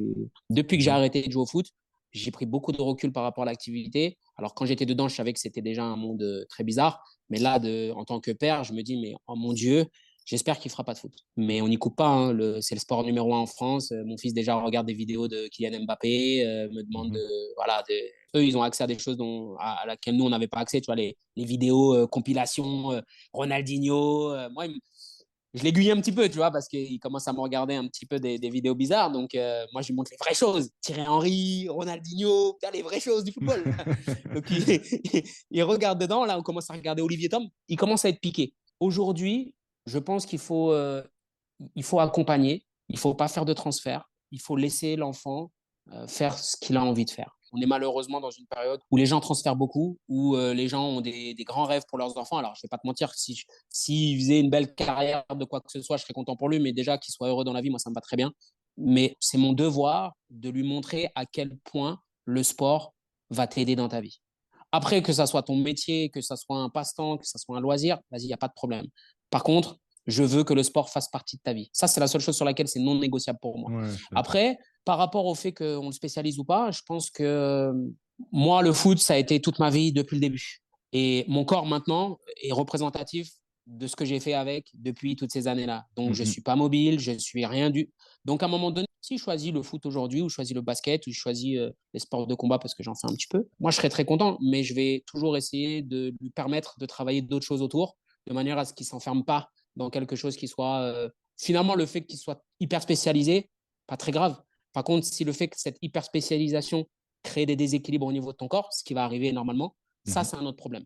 depuis que j'ai
Mhm.
arrêté de jouer au foot, j'ai pris beaucoup de recul par rapport à l'activité. Alors, quand j'étais dedans, je savais que c'était déjà un monde très bizarre. Mais là, en tant que père, je me dis, mais oh mon Dieu, j'espère qu'il ne fera pas de foot. Mais on n'y coupe pas. Hein. C'est le sport numéro un en France. Mon fils déjà regarde des vidéos de Kylian Mbappé, me demande
Mhm.
voilà, eux, ils ont accès à des choses à laquelle nous, on n'avait pas accès. Tu vois, les vidéos, compilations, Ronaldinho. Moi, je l'aiguille un petit peu, tu vois, parce qu'il commence à me regarder un petit peu des vidéos bizarres. Donc, moi, je lui montre les vraies choses. Thierry Henry, Ronaldinho, les vraies choses du football. Donc, il regarde dedans. Là, on commence à regarder Olivier Tom. Il commence à être piqué. Aujourd'hui, je pense il faut accompagner. Il ne faut pas faire de transfert. Il faut laisser l'enfant faire ce qu'il a envie de faire. On est malheureusement dans une période où les gens transfèrent beaucoup, où les gens ont des grands rêves pour leurs enfants. Alors, je ne vais pas te mentir, s'il faisait une belle carrière de quoi que ce soit, je serais content pour lui, mais déjà qu'il soit heureux dans la vie, moi, ça me va très bien. Mais c'est mon devoir de lui montrer à quel point le sport va t'aider dans ta vie. Après, que ça soit ton métier, que ça soit un passe-temps, que ça soit un loisir, vas-y, il n'y a pas de problème. Par contre, je veux que le sport fasse partie de ta vie. Ça, c'est la seule chose sur laquelle c'est non négociable pour moi.
Ouais, je suis d'accord.
Après, par rapport au fait qu'on le spécialise ou pas, je pense que moi, le foot, ça a été toute ma vie depuis le début. Et mon corps maintenant est représentatif de ce que j'ai fait avec depuis toutes ces années-là. Donc, je ne
Mhm.
suis pas mobile, je ne suis rien du. Donc, à un moment donné, si je choisis le foot aujourd'hui, ou je choisis le basket, ou je choisis les sports de combat parce que j'en fais un petit peu, moi, je serais très content, mais je vais toujours essayer de lui permettre de travailler d'autres choses autour, de manière à ce qu'il ne s'enferme pas dans quelque chose qui soit. Finalement, le fait qu'il soit hyper spécialisé, pas très grave. Par contre, si le fait que cette hyper spécialisation crée des déséquilibres au niveau de ton corps, ce qui va arriver normalement, ça,
Mhm.
c'est un autre problème.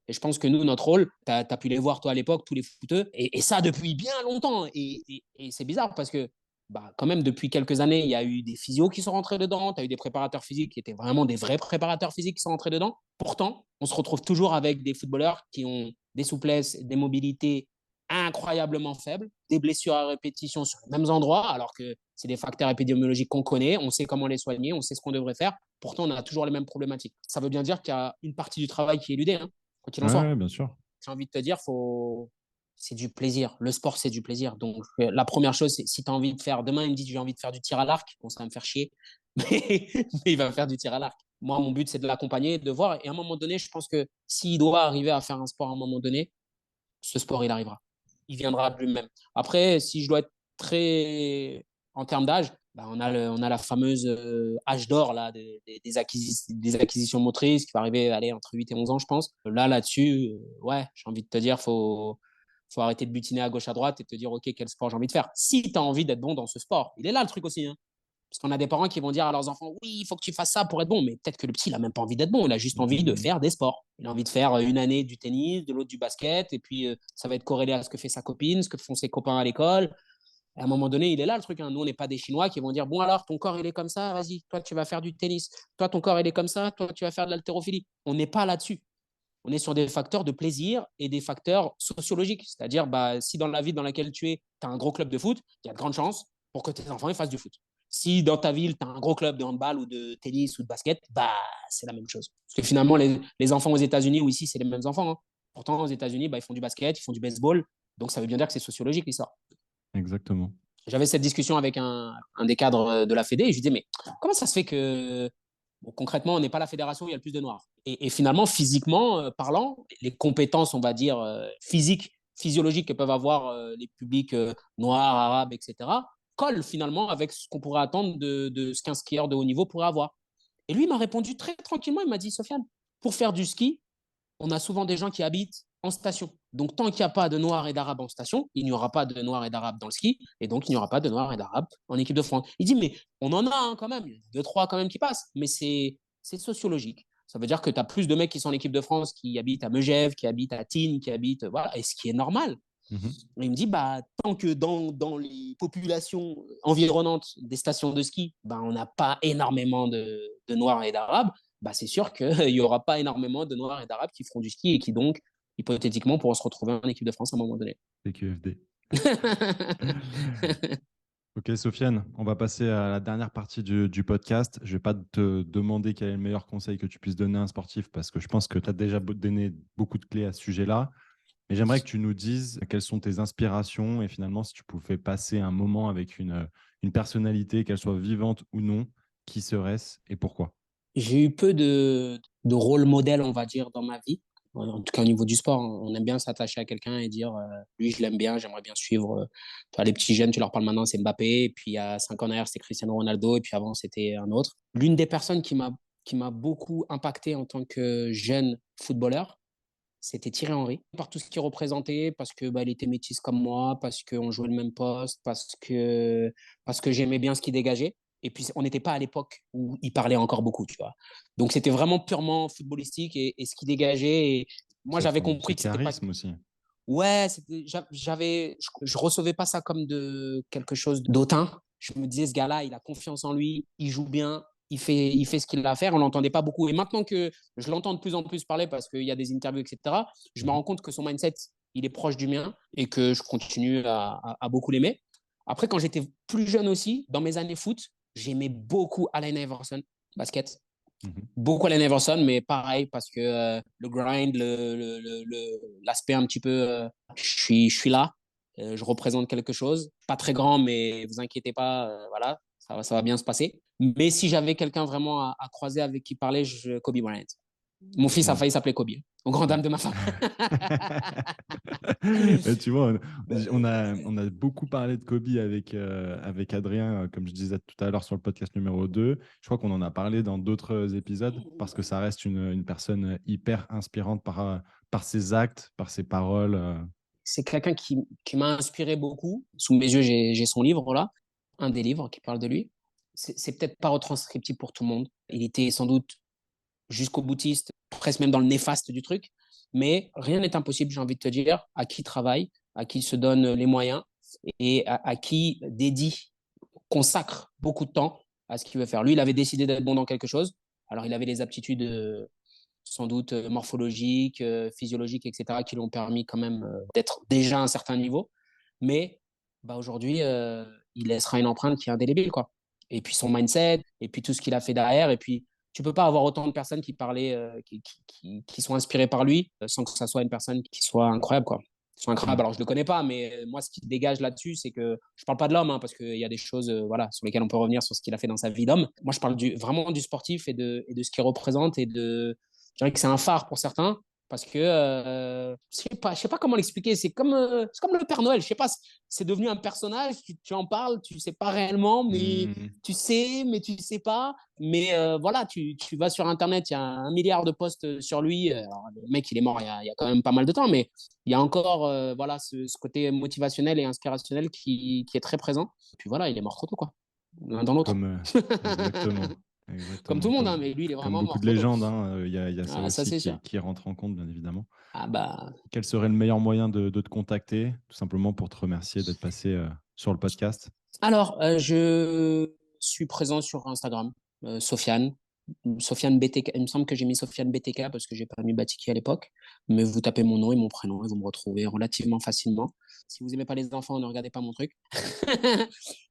Et je pense que nous, notre rôle, tu as pu les voir toi à l'époque, tous les footeux, et ça depuis bien longtemps. Et c'est bizarre parce que bah, quand même, depuis quelques années, il y a eu des physios qui sont rentrés dedans, tu as eu des préparateurs physiques qui étaient vraiment des vrais préparateurs physiques qui sont rentrés dedans. Pourtant, on se retrouve toujours avec des footballeurs qui ont des souplesses, des mobilités incroyablement faibles, des blessures à répétition sur les mêmes endroits, alors que c'est des facteurs épidémiologiques qu'on connaît, on sait comment les soigner, on sait ce qu'on devrait faire. Pourtant, on a toujours les mêmes problématiques. Ça veut bien dire qu'il y a une partie du travail qui est éludée, hein, quoi qu'il en
Ouais,
soit.
bien sûr.
J'ai envie de te dire, c'est du plaisir. Le sport, c'est du plaisir. Donc, la première chose, c'est si tu as envie de faire, demain, il me dit, j'ai envie de faire du tir à l'arc, bon, ça va me faire chier, mais il va faire du tir à l'arc. Moi, mon but, c'est de l'accompagner, de voir. Et à un moment donné, je pense que s'il doit arriver à faire un sport à un moment donné, ce sport, il arrivera. Il viendra de lui-même. Après, si je dois être très en termes d'âge, bah, on a la fameuse âge d'or là, des acquisitions motrices qui va arriver allez, entre 8 et 11 ans, je pense. Là-dessus, ouais, j'ai envie de te dire, faut arrêter de butiner à gauche, à droite et te dire, OK, quel sport j'ai envie de faire. Si tu as envie d'être bon dans ce sport, il est là le truc aussi. Hein. Parce qu'on a des parents qui vont dire à leurs enfants, oui, il faut que tu fasses ça pour être bon. Mais peut-être que le petit, il n'a même pas envie d'être bon. Il a juste envie de
Mhm.
faire des sports. Il a envie de faire une année du tennis, de l'autre du basket. Et puis, ça va être corrélé à ce que fait sa copine, ce que font ses copains à l'école. À un moment donné, il est là le truc. Hein. Nous, on n'est pas des Chinois qui vont dire, bon, alors, ton corps, il est comme ça, vas-y, toi, tu vas faire du tennis. Toi, ton corps, il est comme ça, toi, tu vas faire de l'haltérophilie. On n'est pas là-dessus. On est sur des facteurs de plaisir et des facteurs sociologiques. C'est-à-dire, bah, si dans la ville dans laquelle tu es, tu as un gros club de foot, il y a de grandes chances pour que tes enfants ils fassent du foot. Si dans ta ville, tu as un gros club de handball ou de tennis ou de basket, bah, c'est la même chose. Parce que finalement, les enfants aux États-Unis ou ici, c'est les mêmes enfants. Hein. Pourtant, aux États-Unis, bah, ils font du basket, ils font du baseball. Donc, ça veut bien dire que c'est sociologique l'histoire.
Exactement.
J'avais cette discussion avec un des cadres de la Fédé et je lui disais, mais comment ça se fait que bon, concrètement, on n'est pas la fédération où il y a le plus de noirs. Et finalement, physiquement parlant, les compétences, on va dire, physiques, physiologiques que peuvent avoir les publics noirs, arabes, etc., collent finalement avec ce qu'on pourrait attendre de ce qu'un skieur de haut niveau pourrait avoir. Et lui, il m'a répondu très tranquillement, il m'a dit, Sofiane, pour faire du ski, on a souvent des gens qui habitent en station. Donc, tant qu'il n'y a pas de Noirs et d'Arabes en station, il n'y aura pas de Noirs et d'Arabes dans le ski, et donc il n'y aura pas de Noirs et d'Arabes en équipe de France. Il dit, mais on en a quand même, il y en a deux, trois quand même qui passent, mais c'est sociologique. Ça veut dire que tu as plus de mecs qui sont en équipe de France qui habitent à Megève, qui habitent à Tignes, qui habitent, voilà, et ce qui est normal.
Mhm.
Et il me dit, bah, tant que dans les populations environnantes des stations de ski, bah, on n'a pas énormément de Noirs et d'Arabes, bah, c'est sûr qu'il n'y aura pas énormément de Noirs et d'Arabes qui feront du ski et qui donc, hypothétiquement, pourront se retrouver en équipe de France à un moment donné.
QFD. Ok, Sofiane, on va passer à la dernière partie du podcast. Je ne vais pas te demander quel est le meilleur conseil que tu puisses donner à un sportif parce que je pense que tu as déjà donné beaucoup de clés à ce sujet-là. Mais j'aimerais que tu nous dises quelles sont tes inspirations et finalement, si tu pouvais passer un moment avec une personnalité, qu'elle soit vivante ou non, qui serait-ce et pourquoi?
J'ai eu peu de rôle modèle, on va dire, dans ma vie. En tout cas, au niveau du sport, on aime bien s'attacher à quelqu'un et dire lui, je l'aime bien, j'aimerais bien suivre. Toi, les petits jeunes, tu leur parles maintenant, c'est Mbappé. Et puis, il y a 5 ans derrière, c'était Cristiano Ronaldo. Et puis avant, c'était un autre. L'une des personnes qui m'a beaucoup impacté en tant que jeune footballeur, c'était Thierry Henry. Par tout ce qu'il représentait, parce que bah, il était métis comme moi, parce qu'on jouait le même poste, parce que j'aimais bien ce qu'il dégageait. Et puis, on n'était pas à l'époque où il parlait encore beaucoup, tu vois. Donc, c'était vraiment purement footballistique et ce qu'il dégageait. Et moi, j'avais
Son
compris que c'était pas.
charisme aussi.
Ouais, je recevais pas ça comme de quelque chose d'autant. Je me disais, ce gars-là, il a confiance en lui, il joue bien, il fait ce qu'il a à faire. On l'entendait pas beaucoup. Et maintenant que je l'entends de plus en plus parler parce qu'il y a des interviews, etc., je me
Mhm.
rends compte que son mindset, il est proche du mien et que je continue à beaucoup l'aimer. Après, quand j'étais plus jeune aussi, dans mes années foot, j'aimais beaucoup Allen Iverson, basket.
Mhm.
Beaucoup Allen Iverson, mais pareil, parce que le grind, l'aspect un petit peu, je suis là, je représente quelque chose. Pas très grand, mais vous inquiétez pas, voilà, ça va bien se passer. Mais si j'avais quelqu'un vraiment à croiser avec qui parler, Kobe Bryant. Mon fils a
Ouais.
failli s'appeler Kobe, au grand
Ouais.
dame de ma femme.
Mais tu vois, on a beaucoup parlé de Kobe avec Adrien, comme je disais tout à l'heure sur le podcast numéro 2. Je crois qu'on en a parlé dans d'autres épisodes parce que ça reste une personne hyper inspirante par ses actes, par ses paroles.
C'est quelqu'un qui m'a inspiré beaucoup. Sous mes yeux, j'ai son livre là, un des livres qui parle de lui. C'est peut-être pas retranscriptible pour tout le monde. Il était sans doute jusqu'au boutiste, presque même dans le néfaste du truc. Mais rien n'est impossible, j'ai envie de te dire, à qui travaille, à qui se donne les moyens et à qui dédie, consacre beaucoup de temps à ce qu'il veut faire. Lui, il avait décidé d'être bon dans quelque chose. Alors, il avait les aptitudes sans doute morphologiques, physiologiques, etc., qui l'ont permis quand même d'être déjà à un certain niveau. Mais bah, aujourd'hui, il laissera une empreinte qui est indélébile, quoi. Et puis son mindset, et puis tout ce qu'il a fait derrière, et puis tu peux pas avoir autant de personnes qui parlaient, qui sont inspirées par lui, sans que ça soit une personne qui soit incroyable, quoi. Qui soit incroyable.
Mm.
Alors je le connais pas, mais moi ce qui dégage là-dessus, c'est que je parle pas de l'homme, hein, parce qu'il y a des choses, voilà, sur lesquelles on peut revenir sur ce qu'il a fait dans sa vie d'homme. Moi, je parle vraiment du sportif et de ce qu'il représente et de, je dirais que c'est un phare pour certains parce que je sais pas comment l'expliquer. C'est comme le Père Noël. Je sais pas, c'est devenu un personnage. Tu en parles, tu sais pas réellement,
Mm.
mais tu sais pas. Mais voilà, tu vas sur Internet, il y a 1 milliard de posts sur lui. Alors, le mec, il est mort il y a quand même pas mal de temps, mais il y a encore voilà ce côté motivationnel et inspirationnel qui est très présent. Puis voilà, il est mort trop tôt, quoi. L'un dans l'autre.
Comme, exactement.
Comme tout
Exactement.
le monde, hein, mais lui, il est
Comme
vraiment
beaucoup
mort
de
trop tôt.
légendes, hein, il y a ça
Ah, ça,
aussi
c'est sûr.
qui rentre en compte, bien évidemment.
Ah bah,
Quel serait le meilleur moyen de te contacter, tout simplement pour te remercier d'être passé sur le podcast?
alors, je suis présent sur Instagram, Sofiane. Sofiane BTK. Il me semble que j'ai mis Sofiane BTK parce que j'ai pas mis Batiki à l'époque. Mais vous tapez mon nom et mon prénom et vous me retrouvez relativement facilement. Si vous aimez pas les enfants, ne regardez pas mon truc.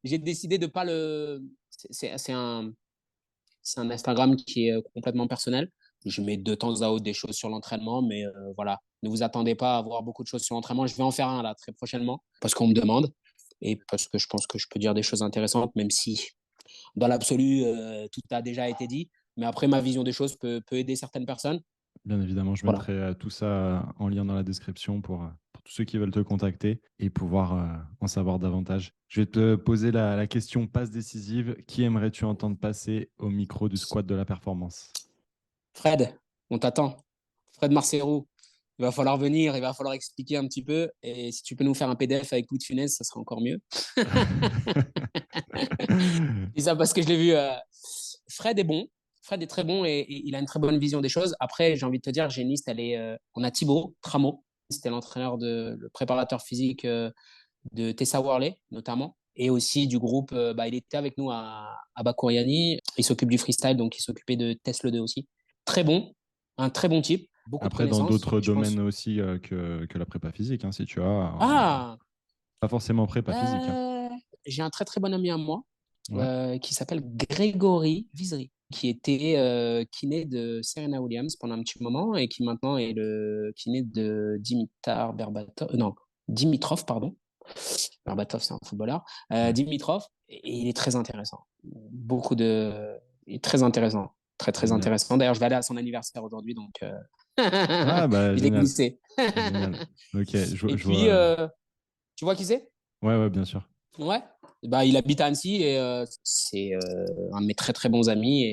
J'ai décidé de pas le. C'est un Instagram qui est complètement personnel. Je mets de temps à autre des choses sur l'entraînement, mais voilà, ne vous attendez pas à avoir beaucoup de choses sur l'entraînement. Je vais en faire un là très prochainement parce qu'on me demande et parce que je pense que je peux dire des choses intéressantes, même si dans l'absolu, tout a déjà été dit. Mais après, ma vision des choses peut aider certaines personnes.
Bien évidemment, je
Voilà.
mettrai tout ça en lien dans la description pour tous ceux qui veulent te contacter et pouvoir en savoir davantage. Je vais te poser la question passe décisive. Qui aimerais-tu entendre passer au micro du squat de la performance?
Fred, On t'attend. Fred Marcero, il va falloir venir, il va falloir expliquer un petit peu. Et si tu peux nous faire un PDF avec Louis de Funès, ça sera encore mieux. Et ça parce que je l'ai vu. Fred est bon. Fred est très bon et il a une très bonne vision des choses. Après, j'ai envie de te dire, j'ai une liste. On a Thibaut Trameau. C'était le préparateur physique de Tessa Worley, notamment. Et aussi du groupe, il était avec nous à Bakouriani. Il s'occupe du freestyle, donc il s'occupait de Tesla 2 aussi. Très bon, un très bon type, beaucoup de
Après, dans
connaissances.
d'autres
Je
domaines
pense.
aussi que la prépa physique, hein, si tu as,
Ah,
pas forcément prépa physique. Hein.
euh, j'ai un très très bon ami à moi
Ouais.
qui s'appelle Grégory Visery, qui était kiné de Serena Williams pendant un petit moment et qui maintenant est le kiné de Dimitar Berbatov, non, Dimitrov, pardon. Berbatov, c'est un footballeur.
Ouais.
Dimitrov, et il est très intéressant. Il est très intéressant. Très, très
Génial.
intéressant. D'ailleurs, je vais aller à son anniversaire aujourd'hui, donc
Ah, bah,
je l'ai
génial.
glissé.
Génial. Ok,
Et
je
puis,
vois.
tu vois qui c'est?
Ouais, ouais, bien sûr.
Ouais. Il habite à Annecy et c'est un de mes très, très bons amis.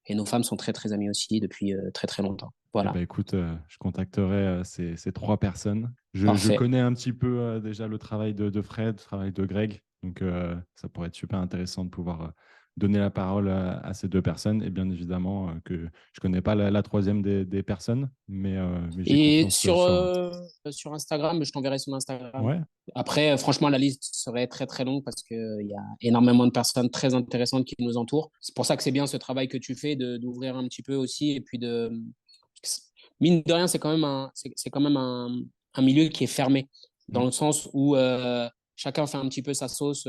Et nos femmes sont très, très amies aussi depuis très, très longtemps.
Eh
Voilà.
ben, écoute, je contacterai ces trois personnes. Je
Parfait.
connais un petit peu déjà le travail de Fred, le travail de Greg. Donc, ça pourrait être super intéressant de pouvoir donner la parole à ces deux personnes. Et bien évidemment, que je ne connais pas la troisième des personnes, mais j'ai
Et
confiance sur.
sur Instagram, je t'enverrai son Instagram.
Ouais,
Après, franchement, la liste serait très très longue parce qu'il y a énormément de personnes très intéressantes qui nous entourent. C'est pour ça que c'est bien ce travail que tu fais d'ouvrir un petit peu aussi et puis mine de rien, c'est quand même un milieu qui est fermé dans
mm,
le sens où chacun fait un petit peu sa sauce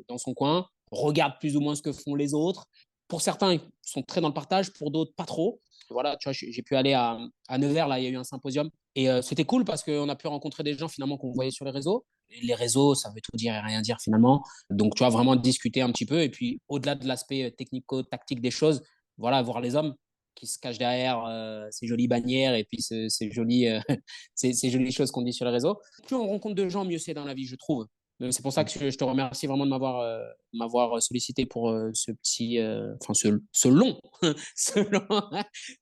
dans son coin, regarde plus ou moins ce que font les autres. Pour certains, ils sont très dans le partage, pour d'autres, pas trop. Voilà, tu vois, j'ai pu aller à Nevers, là, il y a eu un symposium. Et c'était cool parce qu'on a pu rencontrer des gens finalement qu'on voyait sur les réseaux. Et les réseaux, ça veut tout dire et rien dire finalement. Donc, tu vois, vraiment discuter un petit peu. Et puis, au-delà de l'aspect technico-tactique des choses, voilà, voir les hommes qui se cachent derrière ces jolies bannières et puis ces jolies choses qu'on dit sur les réseaux. Plus on rencontre de gens, mieux c'est dans la vie, je trouve. C'est pour ça
mm.
que je te remercie vraiment de m'avoir sollicité pour ce long, ce long,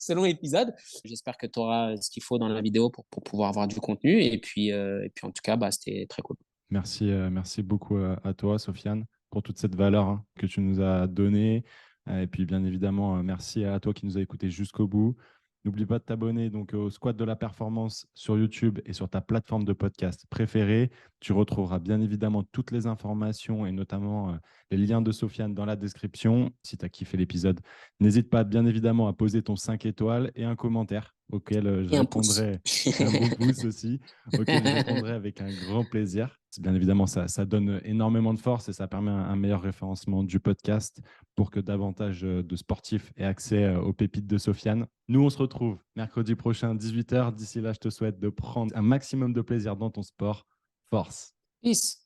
ce long épisode. J'espère que tu auras ce qu'il faut dans la vidéo pour pouvoir avoir du contenu. Et puis en tout cas, c'était très cool.
Merci beaucoup à toi, Sofiane, pour toute cette valeur que tu nous as donnée. Et puis, bien évidemment, merci à toi qui nous a écoutés jusqu'au bout. N'oublie pas de t'abonner donc au Squad de la Performance sur YouTube et sur ta plateforme de podcast préférée. Tu retrouveras bien évidemment toutes les informations et notamment les liens de Sofiane dans la description. Si tu as kiffé l'épisode, n'hésite pas bien évidemment à poser ton 5 étoiles et un commentaire auquel je
Et un pouce.
répondrai, et un bon pouce aussi, auquel je répondrai avec un grand plaisir. Bien évidemment, ça donne énormément de force et ça permet un meilleur référencement du podcast pour que davantage de sportifs aient accès aux pépites de Sofiane. Nous, on se retrouve mercredi prochain, 18h. D'ici là, je te souhaite de prendre un maximum de plaisir dans ton sport. Force!
Peace.